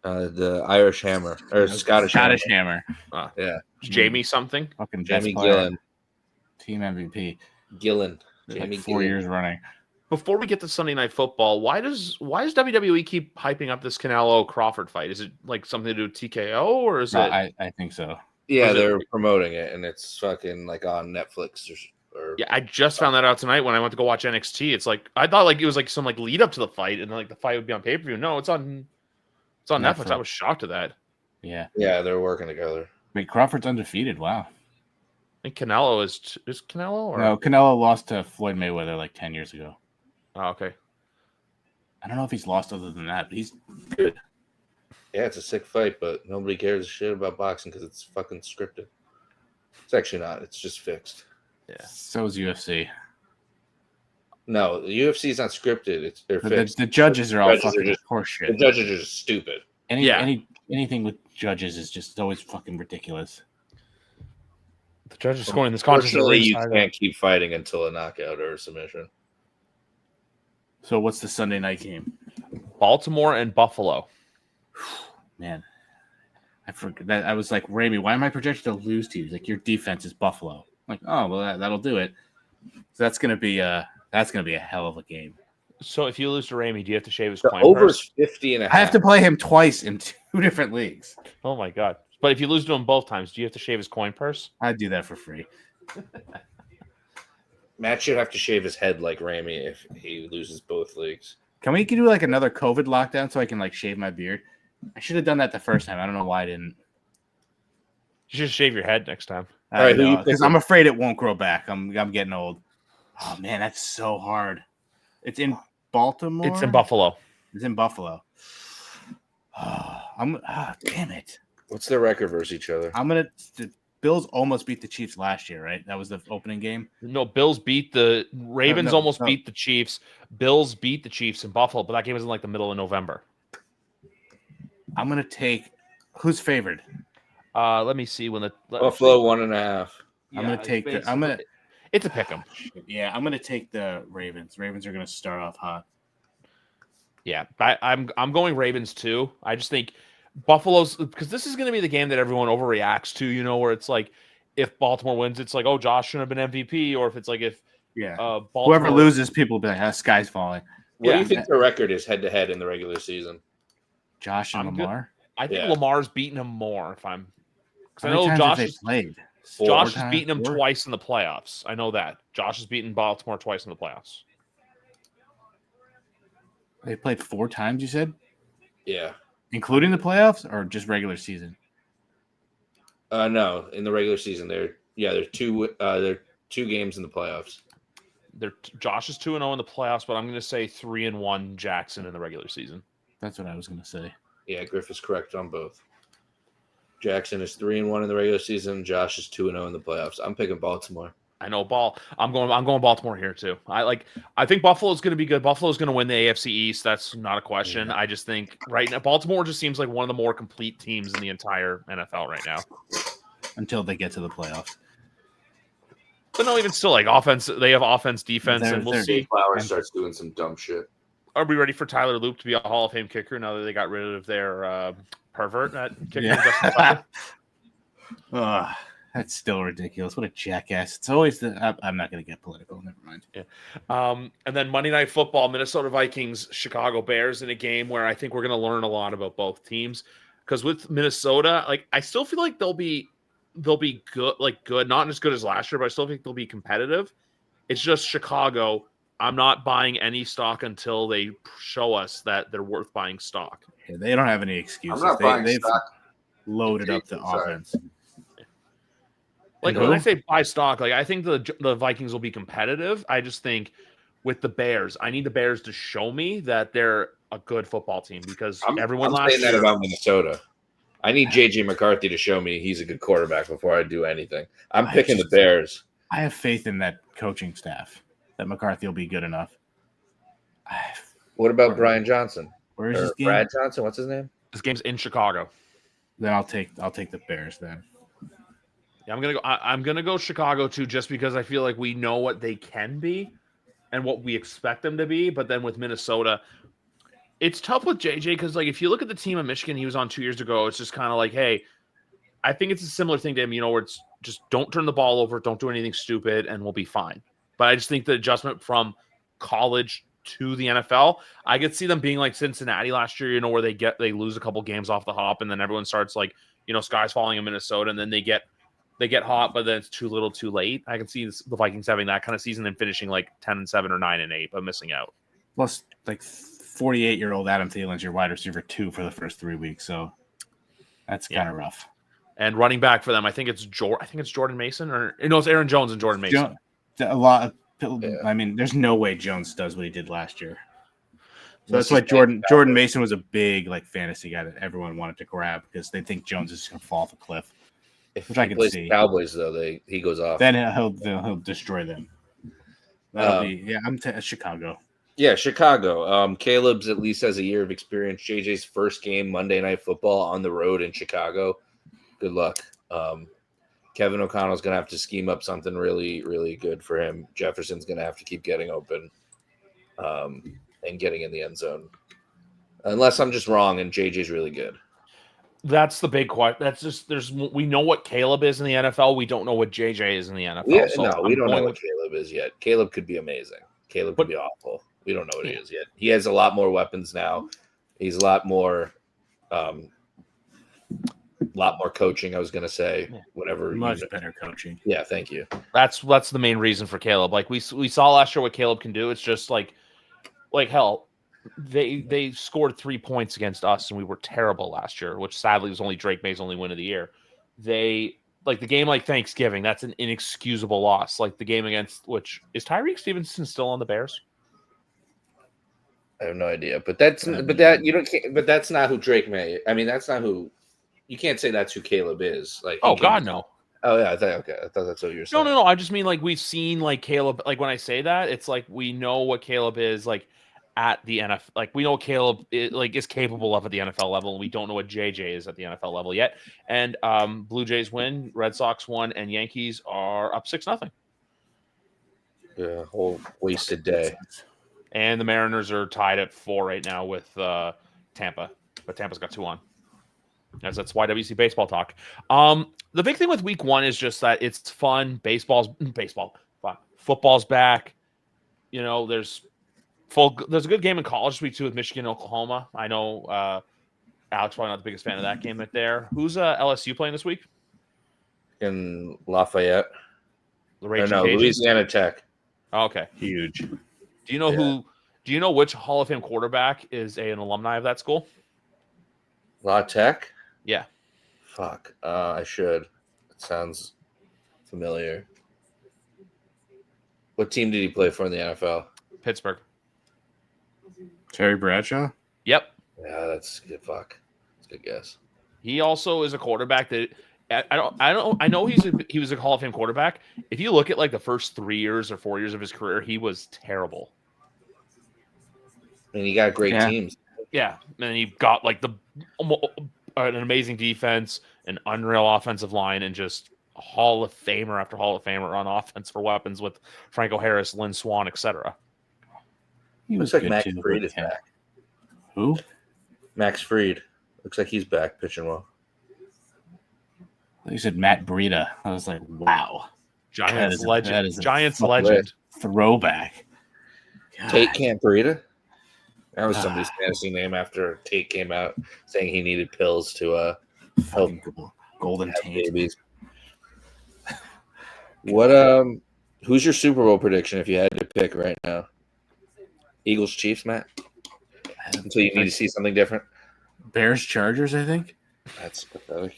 The Irish Hammer or Scottish Hammer. Yeah, Jamie something. Fucking Jamie best player. Gillen. Team MVP. Gillen. Like Jamie 4 Gillen. years running. Before we get to Sunday Night Football, why does WWE keep hyping up this Canelo Crawford fight? Is it like something to do with TKO or is it? I think so. Yeah, Was it- they're promoting it, and it's fucking like on Netflix or Yeah, I just found that out tonight when I went to go watch NXT. It's like I thought like it was like some like lead up to the fight, and like the fight would be on pay per view. No, it's on Netflix. I was shocked at that. Yeah. yeah, they're working together. Wait, Crawford's undefeated. Wow. I think Canelo is Canelo or No, Canelo lost to Floyd Mayweather like 10 years ago. Oh, okay. I don't know if he's lost other than that, but he's good. Yeah, it's a sick fight, but nobody cares shit about boxing because it's fucking scripted. It's actually not. It's just fixed. Yeah. So is UFC. No, the UFC is not scripted. They're fixed. The judges are all Judges are fucking just- horseshit. The judges are just stupid. Anything with judges is just always fucking ridiculous. The judge is scoring this contest. Unfortunately, you can't keep fighting until a knockout or a submission. So what's the Sunday night game? Baltimore and Buffalo. Man, I forgot that. I was like, Ramey, why am I projected to lose to you? He's like, your defense is Buffalo. I'm like, oh well, that'll do it. So that's gonna be a hell of a game. So if you lose to Ramey, do you have to shave his The coin over's purse? 50 and a half. I have to play him twice in 2 different leagues. Oh my god! But if you lose to him both times, do you have to shave his coin purse? I'd do that for free. Matt should have to shave his head like Ramey if he loses both leagues. Can we do like another COVID lockdown so I can like shave my beard? I should have done that the first time. I don't know why I didn't. You should shave your head next time. All right, who you because picking? I'm afraid it won't grow back. I'm getting old. Oh man, that's so hard. It's in Baltimore. It's in Buffalo. It's in Buffalo. Damn it. What's their record versus each other? The Bills almost beat the Chiefs last year, right? That was the opening game. No, Bills beat the Ravens. No. Almost beat the Chiefs. Bills beat the Chiefs in Buffalo, but that game was in like the middle of November. I'm gonna take who's favored. Let me see when the Buffalo 1.5. I'm gonna take the. I'm gonna. It's a pick 'em. Yeah, I'm gonna take the Ravens. Ravens are gonna start off hot. Yeah, I'm going Ravens too. I just think Buffalo's because this is going to be the game that everyone overreacts to. You know, where it's like if Baltimore wins, it's like, oh, Josh shouldn't have been MVP, or if it's like if Baltimore, whoever loses, people will be like, sky's falling. What do you think their record is head to head in the regular season? Josh and Lamar. I think Lamar's beaten him more. If I'm, because I How many know times have Josh they played. Josh has beaten him twice in the playoffs. I know that Josh has beaten Baltimore twice in the playoffs. They played 4 times. You said, Yeah. including the playoffs or just regular season? No, in the regular season, they're 2 games in the playoffs. Josh is 2-0 in the playoffs, but I'm going to say 3-1 Jackson in the regular season. That's what I was gonna say. Yeah, Griff is correct on both. Jackson is 3-1 in the regular season. Josh is 2-0 in the playoffs. I'm picking Baltimore. I know I'm going Baltimore here too. I think Buffalo's going to be good. Buffalo's going to win the AFC East. That's not a question. Yeah. I just think right now Baltimore just seems like one of the more complete teams in the entire NFL right now. Until they get to the playoffs. But no, even still, like offense, they have offense, defense, and we'll see. Flowers starts doing some dumb shit. Are we ready for Tyler Loop to be a Hall of Fame kicker now that they got rid of their pervert at kicker? Yeah. That's still ridiculous. What a jackass. It's always I'm not going to get political. Never mind. Yeah. And then Monday Night Football, Minnesota Vikings, Chicago Bears in a game where I think we're going to learn a lot about both teams. Because with Minnesota, like I still feel like they'll be good, not as good as last year, but I still think they'll be competitive. It's just Chicago. I'm not buying any stock until they show us that they're worth buying stock. Yeah, they don't have any excuses. I'm not buying They've stock. loaded up the offense. Like when I say buy stock, like I think the Vikings will be competitive. I just think with the Bears, I need the Bears to show me that they're a good football team because everyone I'm last saying that year about Minnesota. I need JJ McCarthy to show me he's a good quarterback before I do anything. I'm picking the Bears. I have faith in that coaching staff that McCarthy will be good enough. What about Brian Johnson? Where is this game? Brad Johnson? What's his name? This game's in Chicago. Then I'll take the Bears then. Yeah, I'm gonna go Chicago too, just because I feel like we know what they can be. and what we expect them to be. But then with Minnesota, it's tough with JJ because, like, if you look at the team of Michigan he was on 2 years ago, it's just kind of like, hey, I think it's a similar thing to him, where it's just don't turn the ball over, don't do anything stupid, and we'll be fine. But I just think the adjustment from college to the NFL, I could see them being like Cincinnati last year, where they lose a couple games off the hop, and then everyone starts like, sky's falling in Minnesota, and then they get hot, but then it's too little, too late. I can see the Vikings having that kind of season and finishing like 10-7 or 9-8, but missing out. Plus, like 48-year-old Adam Thielen's your wide receiver 2 for the first 3 weeks, so that's kind of rough. And running back for them, I think it's Jordan Mason, or it's Aaron Jones and Jordan Mason. I mean, there's no way Jones does what he did last year. So that's why Jordan Mason was a big like fantasy guy that everyone wanted to grab because they think Jones is going to fall off a cliff. Which I can see. Cowboys though, he goes off. Then he'll destroy them. I'm Chicago. Yeah, Chicago. Caleb's at least has a year of experience. JJ's first game Monday Night Football on the road in Chicago. Good luck. Kevin O'Connell's going to have to scheme up something really, really good for him. Jefferson's going to have to keep getting open and getting in the end zone. Unless I'm just wrong and JJ's really good. That's the big question. That's just we know what Caleb is in the NFL. We don't know what JJ is in the NFL. We don't know what Caleb is yet. Caleb could be amazing. Caleb could be awful. We don't know what he is yet. He has a lot more weapons now. He's a lot more coaching, I was going to say. Whatever. Much better coaching. Yeah, thank you. That's the main reason for Caleb. Like we saw last year what Caleb can do. It's just like hell, they scored 3 points against us and we were terrible last year, which sadly was only Drake May's only win of the year. They like the game like Thanksgiving, that's an inexcusable loss. Like the game against which is Tyreek Stevenson still on the Bears? I have no idea, but that's not who Drake May. I mean, that's not who. You can't say that's who Caleb is. Like, God, no. Oh yeah, I thought that's what you were saying. No. I just mean like we've seen like Caleb. Like when I say that, it's like we know what Caleb is like at the NFL. Like we know what Caleb is capable of at the NFL level, and we don't know what JJ is at the NFL level yet. And Blue Jays win, Red Sox won, and Yankees are up 6-0. Yeah, whole wasted day. And the Mariners are tied at 4 right now with Tampa, but Tampa's got 2 on. As that's YWC baseball talk. The big thing with week 1 is just that it's fun. Football's back. There's a good game in college week 2 with Michigan, Oklahoma. I know Alex probably not the biggest fan of that game right there. Who's LSU playing this week? In Lafayette. Cajuns? Louisiana Tech. Oh, okay. Huge. Do you know which Hall of Fame quarterback is an alumni of that school? La Tech? Yeah. Fuck. I should. It sounds familiar. What team did he play for in the NFL? Pittsburgh. Terry Bradshaw? Yep. Yeah, that's good. Fuck. That's a good guess. He also is a quarterback that I know he was a Hall of Fame quarterback. If you look at like the first 3 years or 4 years of his career, he was terrible. I mean, he got great teams. Yeah, and he got like an amazing defense, an unreal offensive line, and just Hall of Famer after Hall of Famer on offense for weapons with Franco Harris, Lynn Swann, etc. He looks like Max Fried is back. Who? Max Fried. Looks like he's back pitching well. You said Matt Breida. I was like, wow. Giants legend. Giants legend. Throwback. God. Tate Camp Breida? That was somebody's fantasy name after Tate came out saying he needed pills to help Golden Tate babies. What who's your Super Bowl prediction if you had to pick right now? Eagles Chiefs, Matt? Until you need to see something different. Bears Chargers, I think. That's pathetic.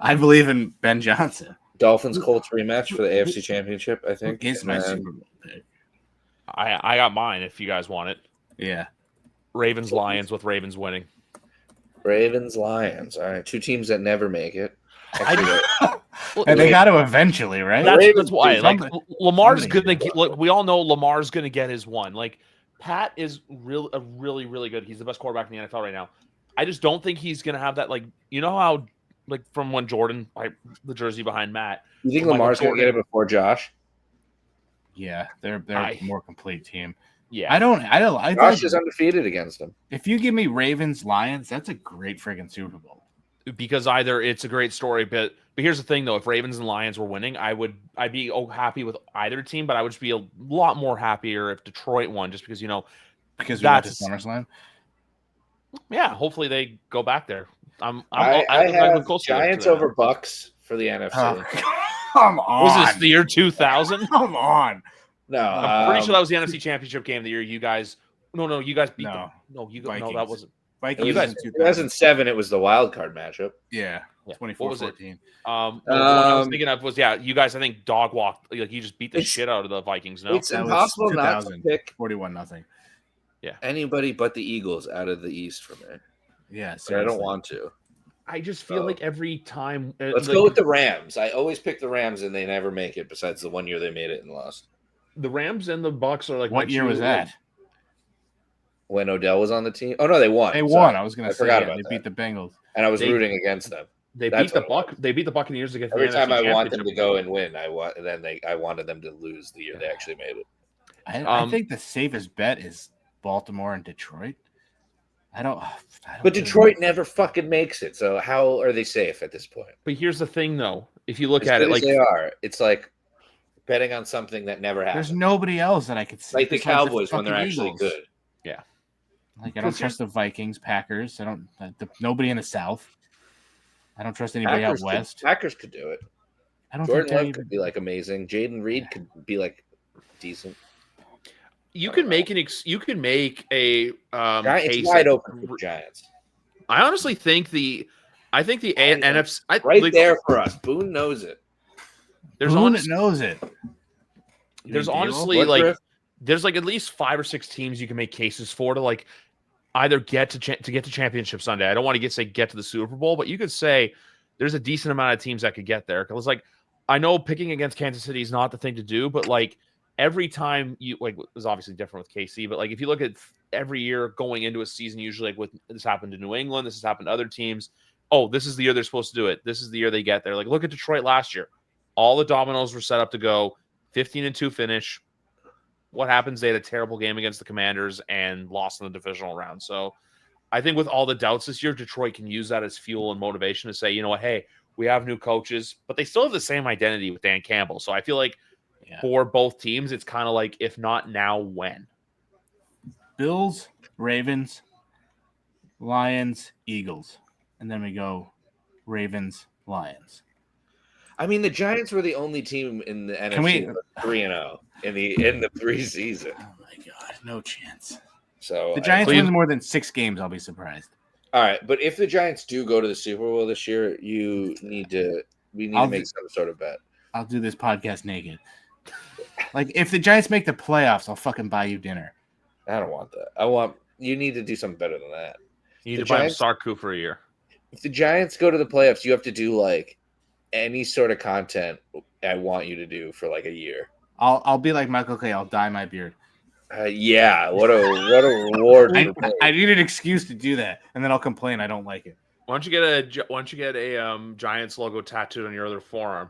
I believe in Ben Johnson. Dolphins Colts rematch for the AFC Championship, I think. It's my Super Bowl pick. I got mine if you guys want it. Yeah. Ravens Lions with Ravens winning. Ravens Lions. All right, 2 teams that never make it. And they got to eventually, right? That's why. Like Lamar's gonna get. Look, we all know Lamar's gonna get his one. Like Pat is really, really good. He's the best quarterback in the NFL right now. I just don't think he's gonna have that. Like how like from when Jordan, the jersey behind Matt. You think Lamar's gonna get it before Josh? Yeah, they're I- a more complete team. Yeah, I Josh is undefeated against them. if you give me Ravens Lions, that's a great friggin' Super Bowl. because either it's a great story, but here's the thing though: if Ravens and Lions were winning, I'd be happy with either team, but I would just be a lot more happier if Detroit won, just because Because we went to that's SummerSlam. yeah. Hopefully they go back there. I I'd have go closer to Giants that. over Bucks for the NFC. Oh, come on. Was this the year 2000? Come on. No, I'm pretty sure that was the NFC Championship game the year you guys. No, you guys beat No. them. No, you no, Vikings. that wasn't. Vikings You guys- in 2000. 2007. It was the wild card matchup. Yeah, Yeah. 24 What was it? 14. No, the one I was Um, thinking of was you guys. I think dog walked. Like you just beat the It's- shit out of the Vikings. No, It's That was impossible not to 2000. pick 41-0. anybody but the Eagles out of the East for me. Yeah, But I seriously. don't want to. I just feel Oh. like every time. Let's like, go with the Rams. I always pick the Rams, and they never make it. Besides the one year they made it and lost. the Rams and the Bucks are like. What my year two, was like, that? When Odell was on the team. Oh no, they won. They Sorry. won. I was going I to say forgot yeah, about they that. beat the Bengals. And I was They- rooting against them. They That's beat the what it Buck. They beat the Buccuneers against Every the time NFC I want them to Championship. go and win, I wanted them to lose the year they actually made it. I think the safest bet is Baltimore and Detroit. I don't But really Detroit know. never fucking makes it. So how are they safe at this point? But here's the thing, though. If you look As at good it, as like they are, it's like betting on something that never There's happened. nobody else that I could see. Like the besides Cowboys when they're fucking actually Eagles. good. Like I don't trust the Vikings, Packers. I don't. Nobody in the South. I don't trust anybody out west. Packers could do it. I don't Jordan think they're Love even. could be like amazing. Jaden Reed could be like decent. you can make you can make a It's case wide that- open for the Giants. I honestly think I think the NFC Right like, there for us. Boone knows it. There's Boone honest, knows it. You there's mean Dable? honestly Woodruff? like there's like at least 5 or 6 teams you can make cases for to like either get to get to championship Sunday. I don't want to get to the Super Bowl, but you could say there's a decent amount of teams that could get there. Because like I know picking against Kansas City is not the thing to do, but like every time you like it was obviously different with KC, but like if you look at every year going into a season, usually like with this happened to New England, this has happened to other teams. Oh, this is the year they're supposed to do it. This is the year they get there. Like look at Detroit last year. All the dominoes were set up to go 15-2 finish. What happens? They had a terrible game against the Commanders and lost in the divisional round. So I think with all the doubts this year, Detroit can use that as fuel and motivation to say, you know what, hey, we have new coaches, but they still have the same identity with Dan Campbell. So I feel like for both teams, it's kind of like, if not now, when? Bills, Ravens, Lions, Eagles, and then we go Ravens, Lions. I mean, the Giants were the only team in the NFC we- 3-0 in the preseason. Oh my god, no chance. So The Giants Please- win more than 6 games, I'll be surprised. all right, but if the Giants do go to the Super Bowl this year, we need to make some sort of bet. I'll do this podcast naked. Like if the Giants make the playoffs, I'll fucking buy you dinner. I don't want that. You need to do something better than that. You need The to buy him Giants- Sarku for a year. If the Giants go to the playoffs, you have to do like any sort of content I want you to do for like a year. I'll be like Michael Clay. I'll dye my beard. Yeah, what a reward. for me. I need an excuse to do that, and then I'll complain I don't like it. Why don't you get a Giants logo tattooed on your other forearm?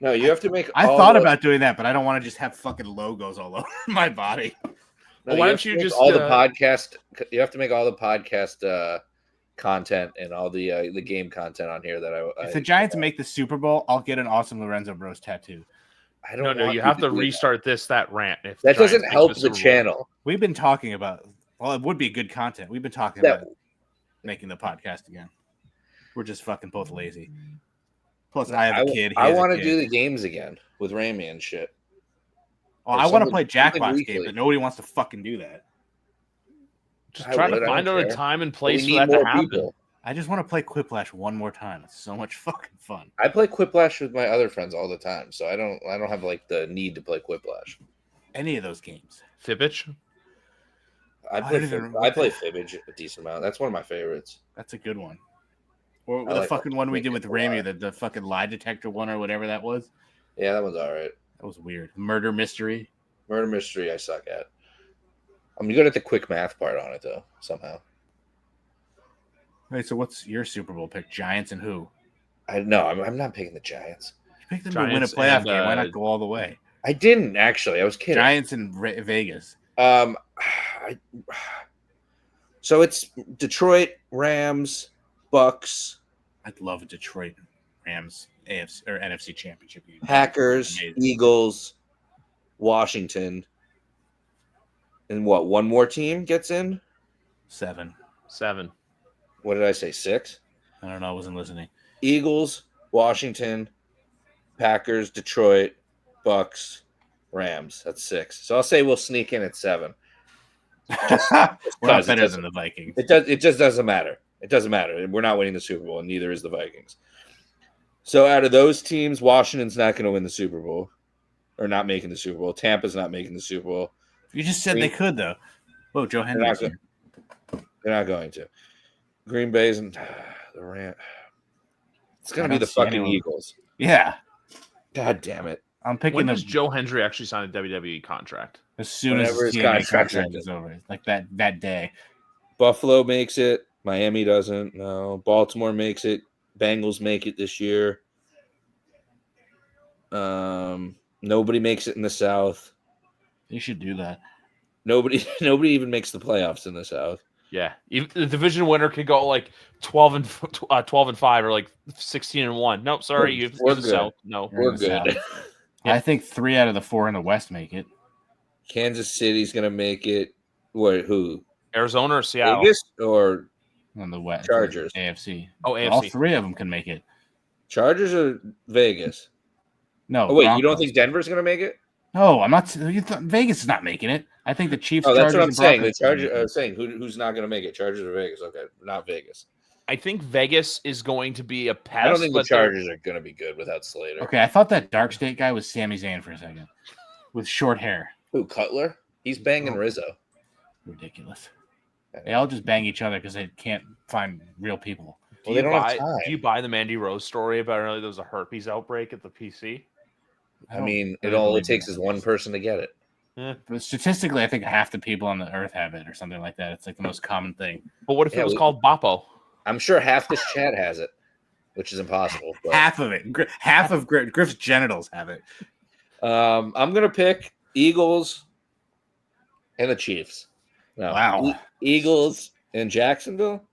No, you have to make. I all thought the- about doing that, but I don't want to just have fucking logos all over my body. No, Well, why have don't to you make just, all the podcast? You have to make all the podcast content and all the game content on here that I. If the Giants make the Super Bowl, I'll get an awesome Lorenzo Bros tattoo. I don't. No, want you have to do restart that rant. If the That Giants doesn't make help the Super Bowl. channel. We've been talking about. Well, it would be good content. We've been talking That- about making the podcast again. We're just fucking both lazy. Plus, I have a kid. I want to do the games again with Ramy and shit. Oh, Like I want to something- play something Jackbox weekly. game, but nobody wants to fucking do that. Just I try would, to I find don't out a care. time and But place we for need that to more happen. people. I just want to play Quiplash one more time. It's so much fucking fun. I play Quiplash with my other friends all the time, so I don't have like the need to play Quiplash. Any of those games. Fibbage. I don't play even- I play Fibbage a decent amount. That's one of my favorites. That's a good one. Or I the like fucking one we make did it with a Ramy, lot. the fucking lie detector one or whatever that was. Yeah, that one's all right. That was weird. Murder mystery. Murder mystery, I suck at. I'm good at the quick math part on it though. Somehow, Wait, so what's your Super Bowl pick? Giants and who? I'm not picking the Giants. You picked them to win a Giants playoff and, game. Why not go all the way? I didn't actually. I was kidding. Giants in Vegas. So it's Detroit, Rams, Bucks, I'd love a Detroit Rams AFC or NFC championship game. Packers, Eagles, Washington, and what? One more team gets in? 7. What did I say? 6? I don't know. I wasn't listening. Eagles, Washington, Packers, Detroit, Bucks, Rams. That's 6. So I'll say we'll sneak in at 7. We're not better than the Vikings. It just doesn't matter. It doesn't matter. We're not winning the Super Bowl, and neither is the Vikings. So out of those teams, Washington's not going to win the Super Bowl, or not making the Super Bowl. Tampa's not making the Super Bowl. You just said they could, though. Whoa, Joe Henry. They're not going to. Green Bay's and the Rams. It's going to be the fucking Eagles. Yeah. God damn it. I'm picking When does Joe Hendry actually sign a WWE contract? As soon as his contract is over. Like that day. Buffalo makes it. Miami doesn't. No. Baltimore makes it. Bengals make it this year. Nobody makes it in the South. They should do that. Nobody even makes the playoffs in the South. Yeah, even the division winner could go like 12-5 or like 16-1. Nope, sorry, we're good. South. No, we're good. I think 3 out of the 4 in the West make it. Kansas City's gonna make it. What? Who? Arizona or Seattle? Vegas or On the West, Chargers. AFC. Oh, AFC. All 3 of them can make it. Chargers or Vegas? No. Oh wait, Broncos. you don't think Denver's gonna make it? No, I'm not. Vegas is not making it. I think the Chiefs. Oh, that's Chargers, what I'm and saying. The Broncos Chargers saying who's not going to make it? Chargers or Vegas? Okay, not Vegas. I think Vegas is going to be a pest. I don't think the Chargers are going to be good without Slater. Okay, I thought that Dark State guy was Sami Zayn for a second, with short hair. Who, Cutler? He's banging Rizzo. Ridiculous. They all just bang each other because they can't find real people. Well, they don't have time. Do you buy the Mandy Rose story about earlier there was a herpes outbreak at the PC? I mean, it takes is one person to get it. Yeah. But statistically, I think half the people on the earth have it or something like that. It's like the most common thing. But what if it was called Boppo? I'm sure half this chat has it, which is impossible. But. Half of it. Half of Griff's genitals have it. I'm going to pick Eagles and the Chiefs. No, Wow. Eagles and Jacksonville.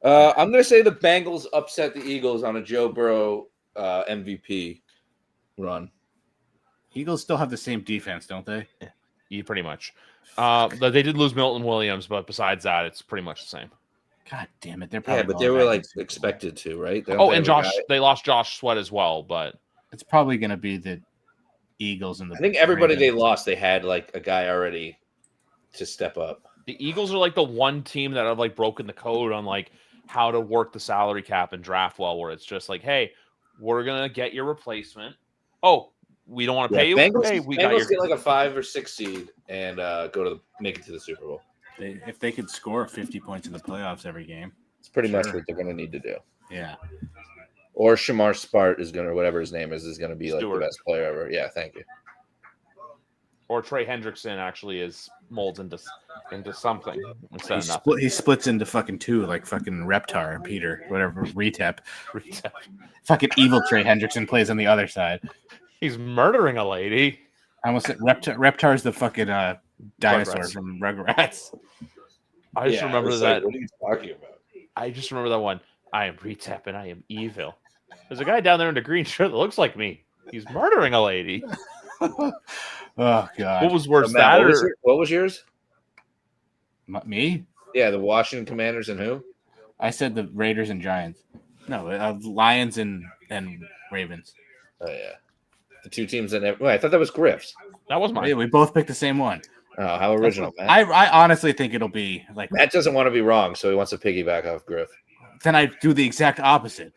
I'm going to say the Bengals upset the Eagles on a Joe Burrow MVP run. Eagles still have the same defense, don't they? Yeah, pretty much. They did lose Milton Williams, but besides that, it's pretty much the same. God damn it! They're probably but they were like expected to, right? They lost Josh Sweat as well, but it's probably going to be the Eagles and the. I think everybody they lost, they had like a guy already to step up. The Eagles are like the one team that have like broken the code on like how to work the salary cap and draft well, where it's just like, hey, we're gonna get your replacement. Oh, we don't want to pay you. Bengals get like a 5 or 6 seed and make it to the Super Bowl. If they could score 50 points in the playoffs every game, it's pretty much what they're going to need to do. Yeah. Or Shamar Spart is going to, whatever his name is going to be like the best player ever. Yeah, thank you. Or Trey Hendrickson actually is molds into something instead of nothing. He splits into fucking 2, like fucking Reptar and Peter, whatever, Retep. Fucking evil Trey Hendrickson plays on the other side. He's murdering a lady. I almost said Reptar's the fucking dinosaur from Rugrats. I just remember that. What are you talking about? I just remember that one. I am Retep and I am evil. There's a guy down there in the green shirt that looks like me. He's murdering a lady. Oh God! What was worse, so, Matt, what was yours? Me? Yeah, the Washington Commanders and who? I said the Raiders and Giants. No, Lions and Ravens. Oh yeah, the 2 teams that. I thought that was Griff's. That was mine. Yeah, we both picked the same one. Oh, how original, man! I honestly think it'll be like Matt doesn't want to be wrong, so he wants to piggyback off Griff. Then I do the exact opposite.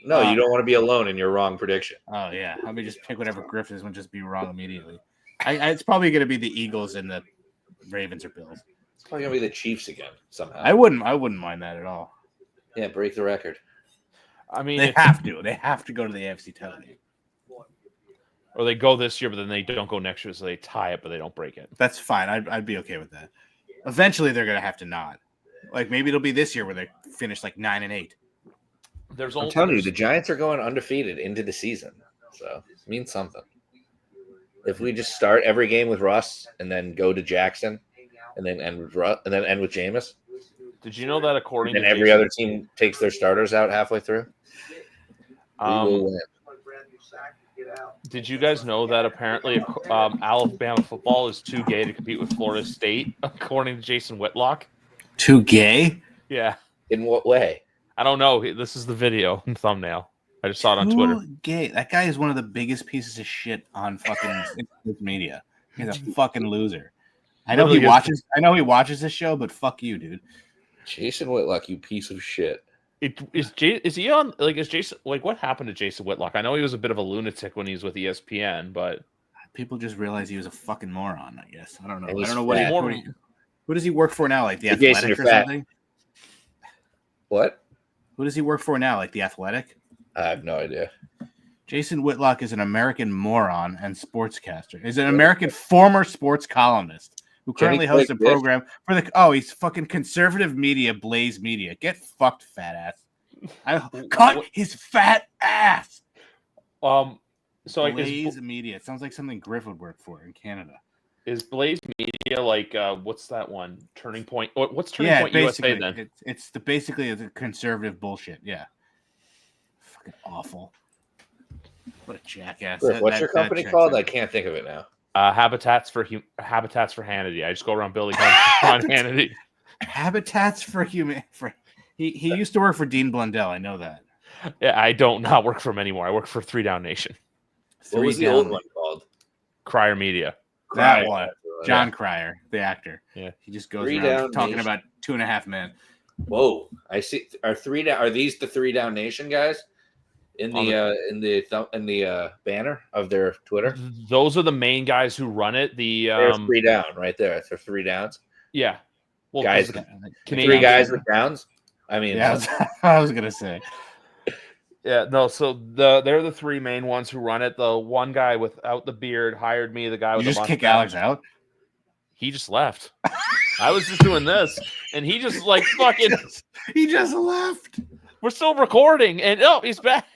No, you don't want to be alone in your wrong prediction. Oh yeah, let me just pick whatever Griff is and just be wrong immediately. It's probably going to be the Eagles and the Ravens or Bills. It's probably going to be the Chiefs again somehow. I wouldn't mind that at all. Yeah, break the record. I mean, they have to. They have to go to the AFC title game. Or they go this year, but then they don't go next year, so they tie it, but they don't break it. That's fine. I'd be okay with that. Eventually, they're going to have to not. Like maybe it'll be this year where they finish like 9-8. I'm telling you, the Giants are going undefeated into the season, so it means something. If we just start every game with Russ and then go to Jackson and then end with Russ and then end with Jameis, Did you know that according and to every Jason, other team takes their starters out halfway through, we will win. did you guys know that apparently Alabama football is too gay to compete with Florida State, according to Jason Whitlock? Too gay? Yeah. In what way? I don't know. This is the video thumbnail. I just saw it on Too Twitter. gay. That guy is one of the biggest pieces of shit on fucking media. He's a fucking loser. I know he watches. I know he watches this show, but fuck you, dude. Jason Whitlock, you piece of shit. Is he on? Like, is Jason? Like, what happened to Jason Whitlock? I know he was a bit of a lunatic when he was with ESPN, but people just realized he was a fucking moron. I guess I don't know. I he's don't know what fat. who does he work for now? Like the Hey, Jason, Athletic you're or fat. something? What? Who does he work for now? Like the Athletic? I have no idea. Jason Whitlock is an American moron and sportscaster. He's an American former sports columnist who currently hosts a program for he's fucking conservative media, Blaze Media. Get fucked, fat ass. Cut his fat ass. So Blaze Media. It sounds like something Griff would work for in Canada. Is Blaze Media like what's that one? Turning Point? What's Turning Point USA then? It's basically the conservative bullshit. Yeah. Fucking awful. What a jackass. What's your company called? I can't think of it now. Habitats for Hannity. I just go around building on Hannity. Habitats for Human. He used to work for Dean Blundell. I know that. Yeah, I don't not work for him anymore. I work for 3 Down Nation. What was the old one called? Crier Media. That one. John Cryer, the actor. Yeah. He just goes around talking about 2.5 Men. Whoa. I see. Are these the 3 Down Nation guys? In the banner of their Twitter, those are the main guys who run it. There's 3 down right there. There's 3 downs. Yeah, well, guys, 3 guys with downs. I mean, yeah, I was gonna say. Yeah, no. So they're the 3 main ones who run it. The one guy without the beard hired me. The guy with the mustache. Kick Alex out. He just left. I was just doing this, and he just like fucking. He just left. We're still recording, and he's back.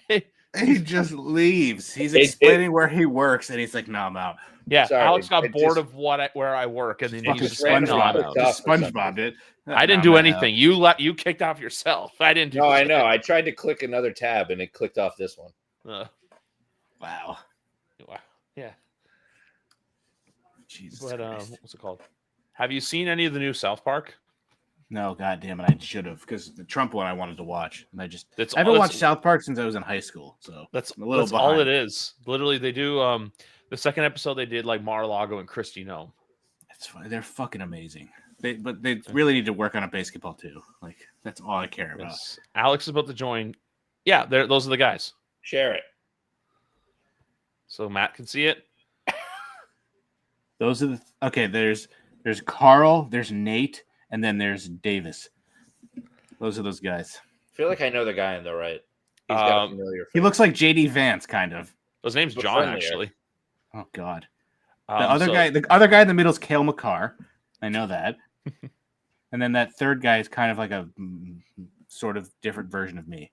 He just leaves. He's explaining where he works, and he's like, "No, I'm out." Yeah, sorry, Alex got bored of where I work, and then he just SpongeBob it. I didn't do anything. You kicked off yourself. I didn't do. No, I know. I tried to click another tab, and it clicked off this one. Wow. Yeah. Jesus. But what's it called? Have you seen any of the new South Park? No, goddamn it, I should have, because the Trump one I wanted to watch, and I haven't watched South Park since I was in high school, so that's all it is. Literally, they do the second episode they did like Mar-a-Lago and Kristi Noem. It's funny. They're fucking amazing. But they really need to work on a basketball too. Like that's all I care about. Alex is about to join. Yeah, those are the guys. Share it so Matt can see it. Those are okay. There's Carl. There's Nate. And then there's Davis. Those are those guys. I feel like I know the guy on the right. He's got a familiar face. He looks like JD Vance, kind of. His name's John, actually. Oh God. The other guy in the middle is Cale McCarr. I know that. And then that third guy is kind of like a sort of different version of me.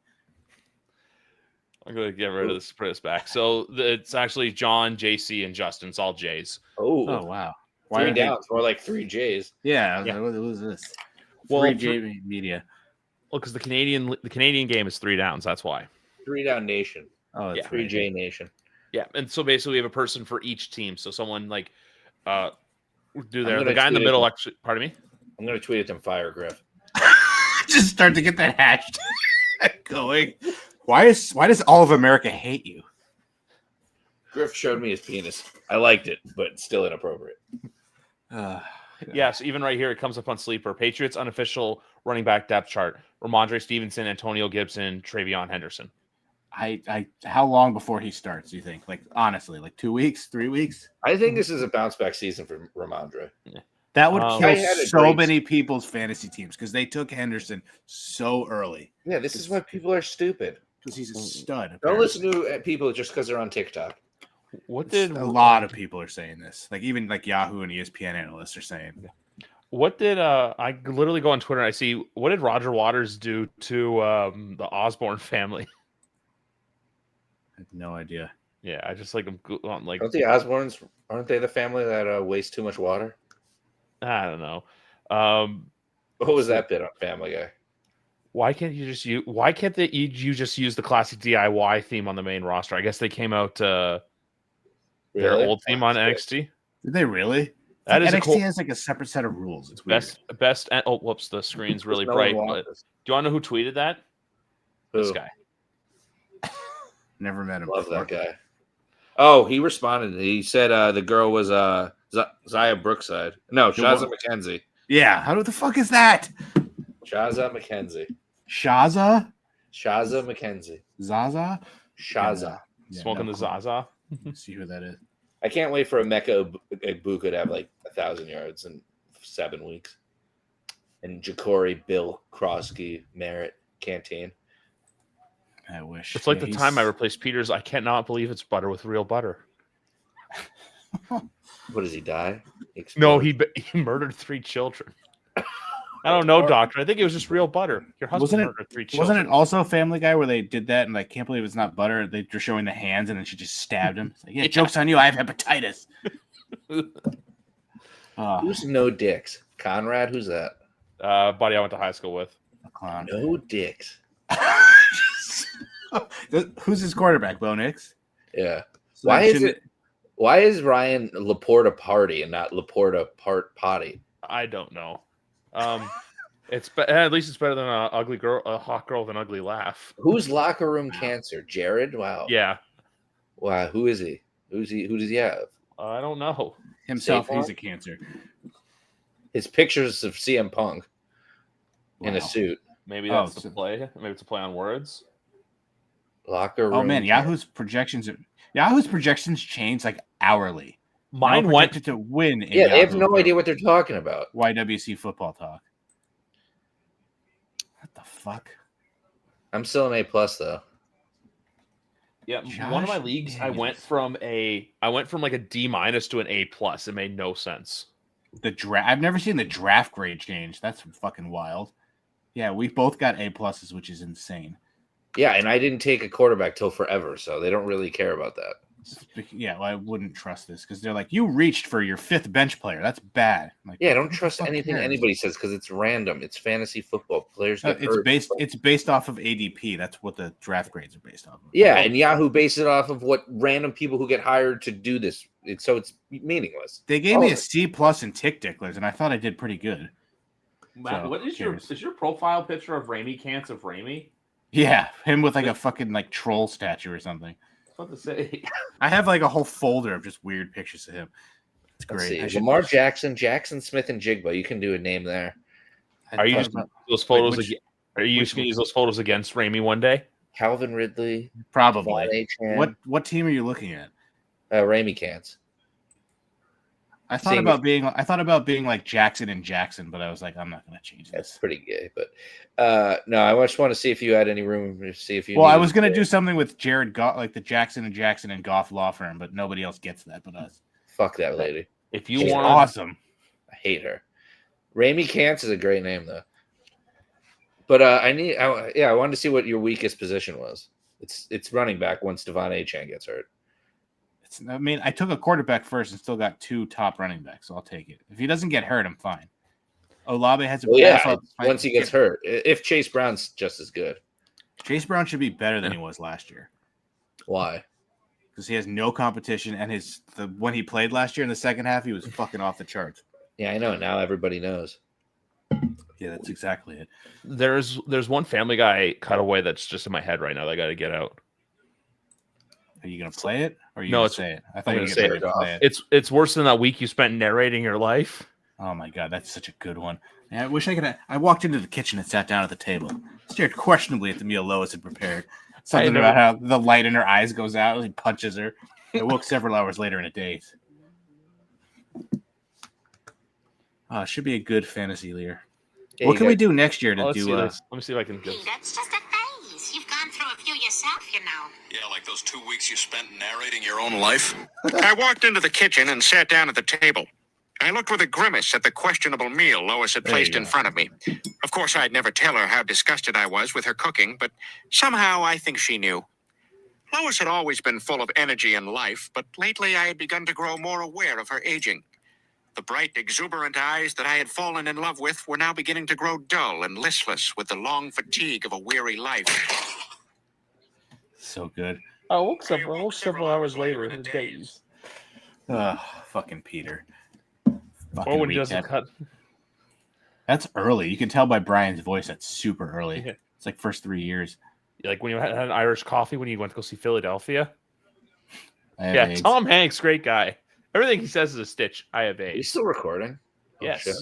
I'm gonna get rid of this. Put this back. So it's actually John, JC, and Justin. It's all J's. Oh wow. 3 downs, more like 3 J's. Yeah. What was this? 3 J Media. Well, because the Canadian game is 3 downs. That's why. 3 Down Nation. Oh, yeah. 3 J Nation. Yeah, and so basically we have a person for each team. So someone like do there. The guy in the middle. Actually, pardon me. I'm gonna tweet at them. Fire Griff. Just start to get that hashtag going. Why does all of America hate you? Griff showed me his penis. I liked it, but still inappropriate. Yeah, so even right here, it comes up on Sleeper. Patriots unofficial running back depth chart. Ramondre Stevenson, Antonio Gibson, Travion Henderson. How long before he starts, do you think? Like, honestly, like 2 weeks, 3 weeks? I think this is a bounce back season for Ramondre. Yeah. That would kill so many people's fantasy teams because they took Henderson so early. Yeah, this is why people are stupid. Because he's a stud. Apparently. Don't listen to people just because they're on TikTok. A lot of people are saying this? Like even like Yahoo and ESPN analysts are saying. What did I literally go on Twitter and I see what did Roger Waters do to the Osborne family? I have no idea. Yeah, I just like them. Like Don't the Osbournes, aren't they the family that wastes too much water? I don't know. What was So- that bit on Family Guy? Why can't you just use? Why can't you just use the classic DIY theme on the main roster? I guess they came out their Really? old theme on That's NXT. Did they really? It's That like is a NXT cool has like a separate set of rules. It's weird. best. Oh, whoops! The screen's really No one bright. wants But this. do you want to know who tweeted that? This Who? guy. Never met him. Love before. that guy. Oh, he responded. He said the girl was Zaya Brookside. No, Shaza McKenzie. Yeah. How the fuck is that? Shaza McKenzie. Shaza? Shaza McKenzie. Zaza? Shaza. Yeah, Smoking no the clue. Zaza. See who that is. I can't wait for Emeka Egbuka to have like 1,000 yards in 7 weeks. And Ja'Cory, Bill, Krosky, Merritt, Canteen. I wish. It's like Yeah, the time I replaced Peter's. I cannot believe it's butter with real butter. What does he die? No, exploded? he murdered 3 children. I don't know, doctor. I think it was just real butter. Your husband murdered 3 children. Wasn't it also Family Guy where they did that and I can't believe it's not butter? They were showing the hands and then she just stabbed him. It's like, yeah, joke's on you. I have hepatitis. Who's No Dicks? Conrad? Who's that? Buddy I went to high school with. A clown. No Dicks. Who's his quarterback? Bo Nix? Yeah. So Why is Ryan Laporta Party and not Laporta Potty? I don't know. At least it's better than a hot girl with an ugly laugh. Who's locker room cancer? Jared? Wow. Yeah. Wow. Who is he? Who does he have? I don't know. himself, Saquon? he's a cancer. His pictures of CM Punk in a Wow. suit. Maybe that's the play. Maybe it's a play on words. Locker room. Oh man, Yahoo's projections change like hourly. Mine Now went projected to win. in Yeah, they have Yahoo no for idea what they're talking about. YWC football talk. What the fuck? I'm still an A+ though. Yeah, Josh one of my leagues, I went from like a D- to an A+. It made no sense. The draft. I've never seen the draft grade change. That's fucking wild. Yeah, we both got A+, which is insane. Yeah, and I didn't take a quarterback till forever, so they don't really care about that. Yeah, well, I wouldn't trust this because they're like, you reached for your 5th bench player. That's bad. I'm like, Yeah, don't who the trust fuck anything cares? anybody says because it's random. It's fantasy football. Players get hurt. It's based off of ADP. That's what the draft grades are based off of. Yeah, and Yahoo bases it off of what random people who get hired to do this. So it's meaningless. They gave me a C+ in Tick Ticklers, and I thought I did pretty good. Matt, So, what is cheers. your profile picture of Ramey Cants of Ramey? Yeah, him with like a fucking like troll statue or something. What to say? I have like a whole folder of just weird pictures of him. It's Let's great. see. Lamar Jackson, Jackson Smith, and Jigba. You can do a name there. Are you using those photos? Are you which going to use those photos against Ramey one day? Calvin Ridley. Probably. What team are you looking at? Ramey Cants. I thought about being like Jackson and Jackson, but I was like, I'm not going to change That's this. pretty gay, but no, I just want to see if you had any room to see if you. Well, I was going to do something with Jared Goff, like the Jackson and Goff law firm, but nobody else gets that but us. Fuck that lady. If you She's want, Awesome. I hate her. Ramey Cants is a great name though. But I wanted to see what your weakest position was. It's running back once Devon Achane gets hurt. I took a quarterback first and still got 2 top running backs, so I'll take it. If he doesn't get hurt, I'm fine. Olave has a once he gets hurt. If Chase Brown's just as good. Chase Brown should be better than he was last year. Why? Because he has no competition, and when he played last year in the second half, he was fucking off the charts. Yeah, I know. Now everybody knows. Yeah, that's exactly it. there's one Family Guy cutaway that's just in my head right now that I got to get out. Are you gonna play it, or are you No, gonna say it? I thought you were gonna gonna say it off. play it. It's worse than that week you spent narrating your life. Oh my god, that's such a good one. Man, I wish I could. I walked into the kitchen and sat down at the table, stared questionably at the meal Lois had prepared. Something about how the light in her eyes goes out. He punches her. I woke several hours later in a daze. It should be a good fantasy year. Yeah, What can we do next year to Let's do? see this. Let me see if I can get. That's just a phase. You've gone through a few yourself, you know. Yeah, like those 2 weeks you spent narrating your own life. I walked into the kitchen and sat down at the table. I looked with a grimace at the questionable meal Lois had placed in front of me. Of course, I'd never tell her how disgusted I was with her cooking, but somehow I think she knew. Lois had always been full of energy and life, but lately I had begun to grow more aware of her aging. The bright, exuberant eyes that I had fallen in love with were now beginning to grow dull and listless with the long fatigue of a weary life. So good. I woke several hours later in the days. Fucking Peter. Or Fucking when he doesn't retard. cut. That's early. You can tell by Brian's voice that's super early. Yeah. It's like first 3 years. Like when you had an Irish coffee when you went to go see Philadelphia. I have Yeah, AIDS. Tom Hanks, great guy. Everything he says is a stitch. I have Are you AIDS. still recording? Yes. shit.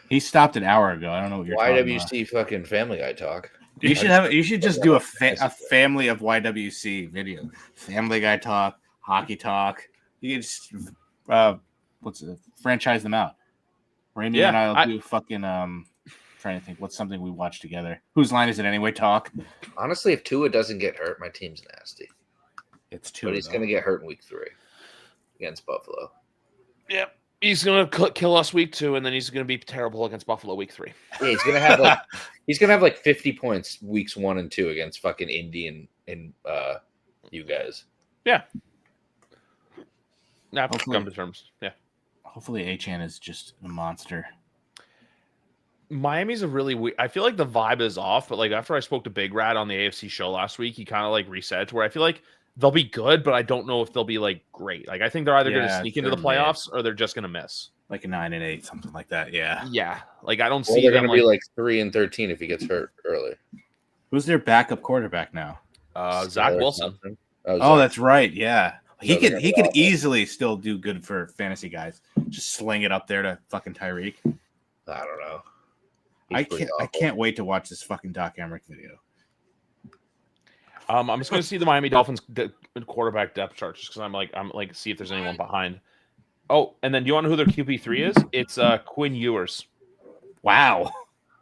He stopped an hour ago. I don't know what you're talking about. YWC fucking Family Guy talk. You should have. You should just do a family of YWC video. Family Guy talk, hockey talk. You can just franchise them out. Randy and I'll do fucking trying to think what's something we watch together. Whose line is it anyway? Talk. Honestly, if Tua doesn't get hurt, my team's nasty. It's two. But he's going to get hurt in week 3 against Buffalo. Yep. He's gonna kill us week 2, and then he's gonna be terrible against Buffalo week 3. Yeah, he's gonna have like 50 points weeks 1 and 2 against fucking Indy and you guys. Yeah. Now Hopefully. come to terms. Yeah. Hopefully, Achan is just a monster. Miami's a really I feel like the vibe is off, but like after I spoke to Big Rat on the AFC show last week, he kind of like reset it to where I feel like they'll be good, but I don't know if they'll be like great. Like I think they're either going to sneak into the playoffs or they're just going to miss. Like a 9-8, something like that. Yeah. Yeah. Like I don't Or see they're them going to be like 3-13 if he gets hurt early. Who's their backup quarterback now? Zach Wilson. Oh, that's right. Yeah. He could easily still do good for fantasy guys. Just sling it up there to fucking Tyreek. I don't know. I can't wait to watch this fucking Doc Emmerich video. I'm just going to see the Miami Dolphins quarterback depth chart just because I'm like see if there's anyone behind. Oh, and then do you want to know who their QB3 is? It's Quinn Ewers. Wow.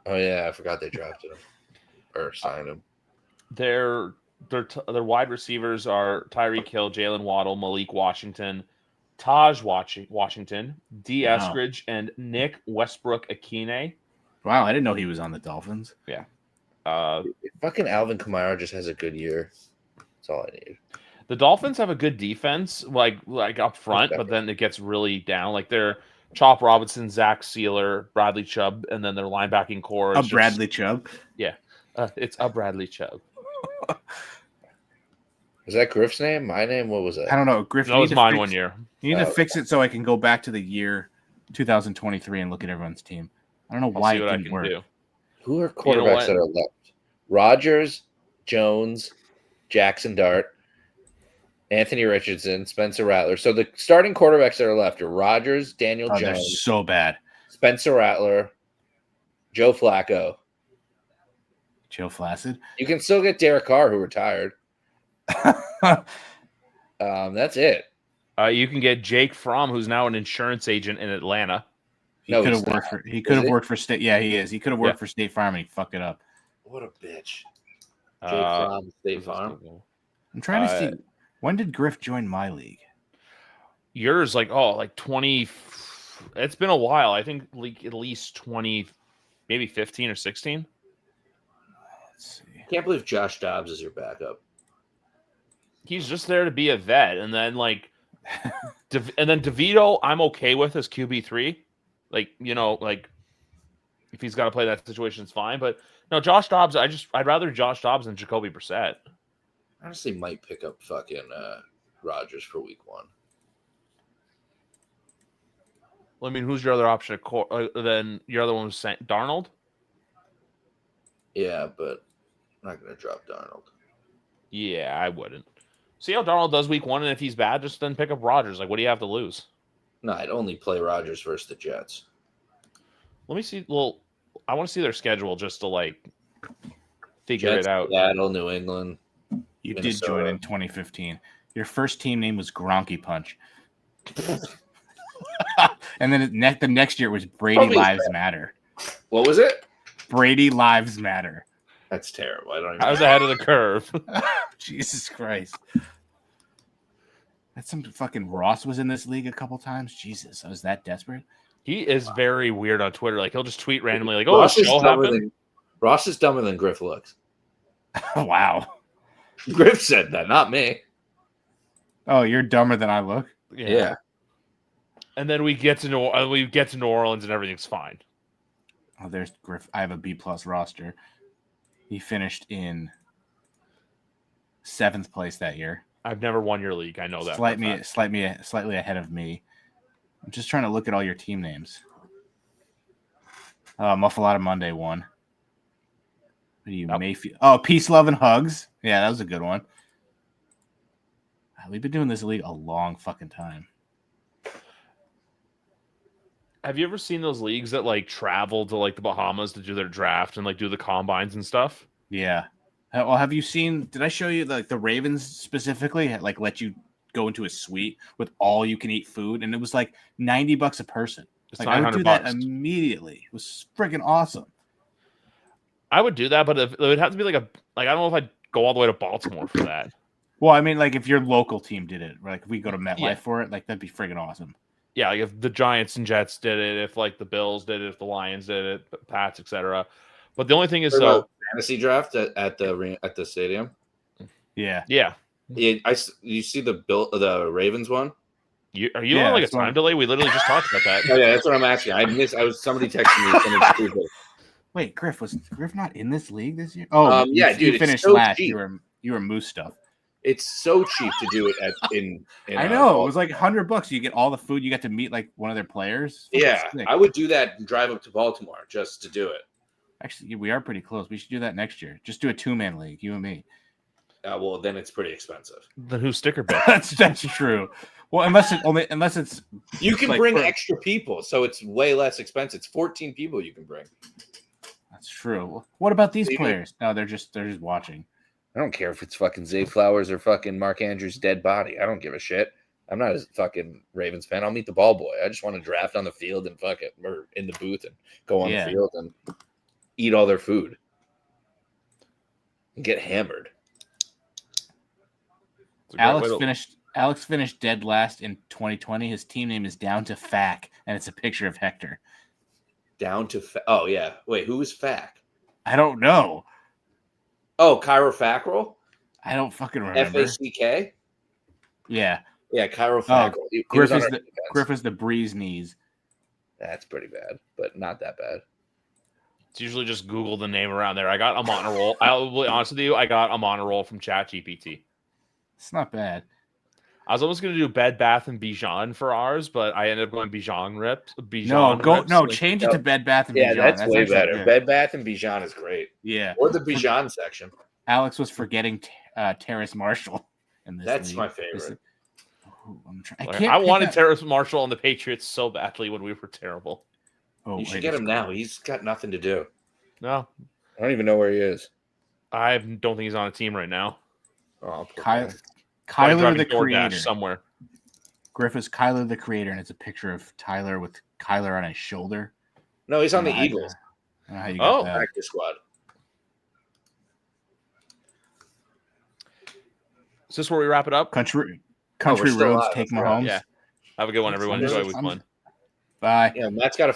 Oh yeah, I forgot they drafted him or signed him. Their wide receivers are Tyreek Hill, Jalen Waddle, Malik Washington, Taj Washington, D. Eskridge, and Nick Westbrook-Akine. Wow, I didn't know he was on the Dolphins. Yeah. Fucking Alvin Kamara just has a good year. That's all I need. The Dolphins have a good defense, like up front, but then it gets really down. Like they're Chop Robinson, Zach Sealer, Bradley Chubb, and then their linebacking core. Bradley Chubb? Yeah. It's a Bradley Chubb. Is that Griff's name? My name? What was that? I don't know. Griff, that was mine 1 year. You need to fix it so I can go back to the year 2023 and look at everyone's team. I don't know why it didn't work. Who are quarterbacks that are left? Rodgers, Jones, Jackson Dart, Anthony Richardson, Spencer Rattler. So the starting quarterbacks that are left are Rodgers, Daniel Jones. They're so bad. Spencer Rattler, Joe Flacco. Joe Flacid. You can still get Derek Carr, who retired. That's it. You can get Jake Fromm, who's now an insurance agent in Atlanta. He could have worked for State. Yeah, he is. He could have worked for State Farm and he fucked it up. What a bitch. Jake Fromm, State Farm. I'm trying to see. When did Griff join my league? Yours, like 20. It's been a while. I think like at least 20, maybe 15 or 16. Let's see. I can't believe Josh Dobbs is your backup. He's just there to be a vet, and then and then DeVito, I'm okay with as QB3. Like if he's got to play that situation, it's fine. But no, Josh Dobbs. I'd rather Josh Dobbs than Jacoby Brissett. Honestly, might pick up fucking Rodgers for week 1. Well, I mean, who's your other option? Then your other one was Darnold. Yeah, but I'm not going to drop Darnold. Yeah, I wouldn't. See how Darnold does week 1, and if he's bad, just then pick up Rodgers. Like, what do you have to lose? No, I'd only play Rodgers versus the Jets. Let me see. Well, I want to see their schedule just to figure Jets, it out. Seattle, New England. You Minnesota. did join in 2015. Your first team name was Gronky Punch. And then the next year was Brady Lives Matter. What was it? Brady Lives Matter. That's terrible. I don't even I was ahead of the curve. Jesus Christ. That's some fucking Ross was in this league a couple times. Jesus, I was that desperate. He is very weird on Twitter. Like he'll just tweet randomly, like, Ross show happened. Ross is dumber than Griff looks. Wow. Griff said that, not me. Oh, you're dumber than I look. Yeah. And then we get to New Orleans and everything's fine. Oh, there's Griff. I have a B+ roster. He finished in 7th place that year. I've never won your league. I know that. Slightly ahead of me. I'm just trying to look at all your team names. Muffalata Monday won. What are you, Mayfield? Oh, Peace, Love, and Hugs. Yeah, that was a good one. We've been doing this league a long fucking time. Have you ever seen those leagues that like travel to like the Bahamas to do their draft and like do the combines and stuff? Yeah. Well, have you seen? Did I show you the Ravens specifically? Like, let you go into a suite with all you can eat food, and it was like $90 a person. It's like, I would do $900. that immediately. It was freaking awesome. I would do that, but it would have to be like I don't know if I'd go all the way to Baltimore for that. Well, I mean, like if your local team did it, like if we go to MetLife for it, like that'd be friggin' awesome. Yeah, like if the Giants and Jets did it, if like the Bills did it, if the Lions did it, Pats, etc. But the only thing is, fantasy draft at the stadium. Yeah. You see the Ravens one. Are you on like a time delay? We literally just talked about that. Oh yeah, that's what I'm asking. Somebody texted me. Something stupid. Wait, Griff was Griff not in this league this year? Oh, yeah, dude. You finished so last. Cheap. You were Moose stuff. It's so cheap to do it in I know it was like $100. You get all the food. You get to meet like one of their players. Yeah, I would do that and drive up to Baltimore just to do it. Actually, we are pretty close. We should do that next year. Just do a 2-man league, you and me. Well, then it's pretty expensive. Then who's sticker bet? That's true. Well, unless it's you can like bring extra people, so it's way less expensive. It's 14 people you can bring. That's true. What about these players? No, they're just watching. I don't care if it's fucking Zay Flowers or fucking Mark Andrews' dead body. I don't give a shit. I'm not a fucking Ravens fan. I'll meet the ball boy. I just want to draft on the field and fuck it, or in the booth and go on the field and eat all their food and get hammered. Alex finished dead last in 2020. His team name is Down to Fack, and it's a picture of Hector. Down to oh yeah. Wait, who is Fack? I don't know. Oh, Chiropractic? I don't fucking remember. FACK? Yeah. Yeah, Chiropractic. Oh, Griff is the Breeze knees. That's pretty bad, but not that bad. It's usually just Google the name around there. I got a honor roll. I'll be honest with you, I got a honor roll from ChatGPT. It's not bad. I was almost going to do Bed Bath and Bijan for ours, but I ended up going Bijan rips. Change it to Bed Bath and Bijan. Yeah, that's way better. Good. Bed Bath and Bijan is great. Yeah, or the Bijan section. Alex was forgetting Terrace Marshall in this. That's league. my favorite. I wanted Terrace Marshall on the Patriots so badly when we were terrible. You should get him now. He's got nothing to do. No, I don't even know where he is. I don't think he's on a team right now. Oh, Kyler the creator somewhere. Griff is Kyler the creator, and it's a picture of Tyler with Kyler on his shoulder. No, he's on the Eagles. Practice squad. Is this where we wrap it up? Country roads take Mahomes. Yeah. Have a good one, everyone. Enjoy week 1. Bye. Yeah, Matt's got a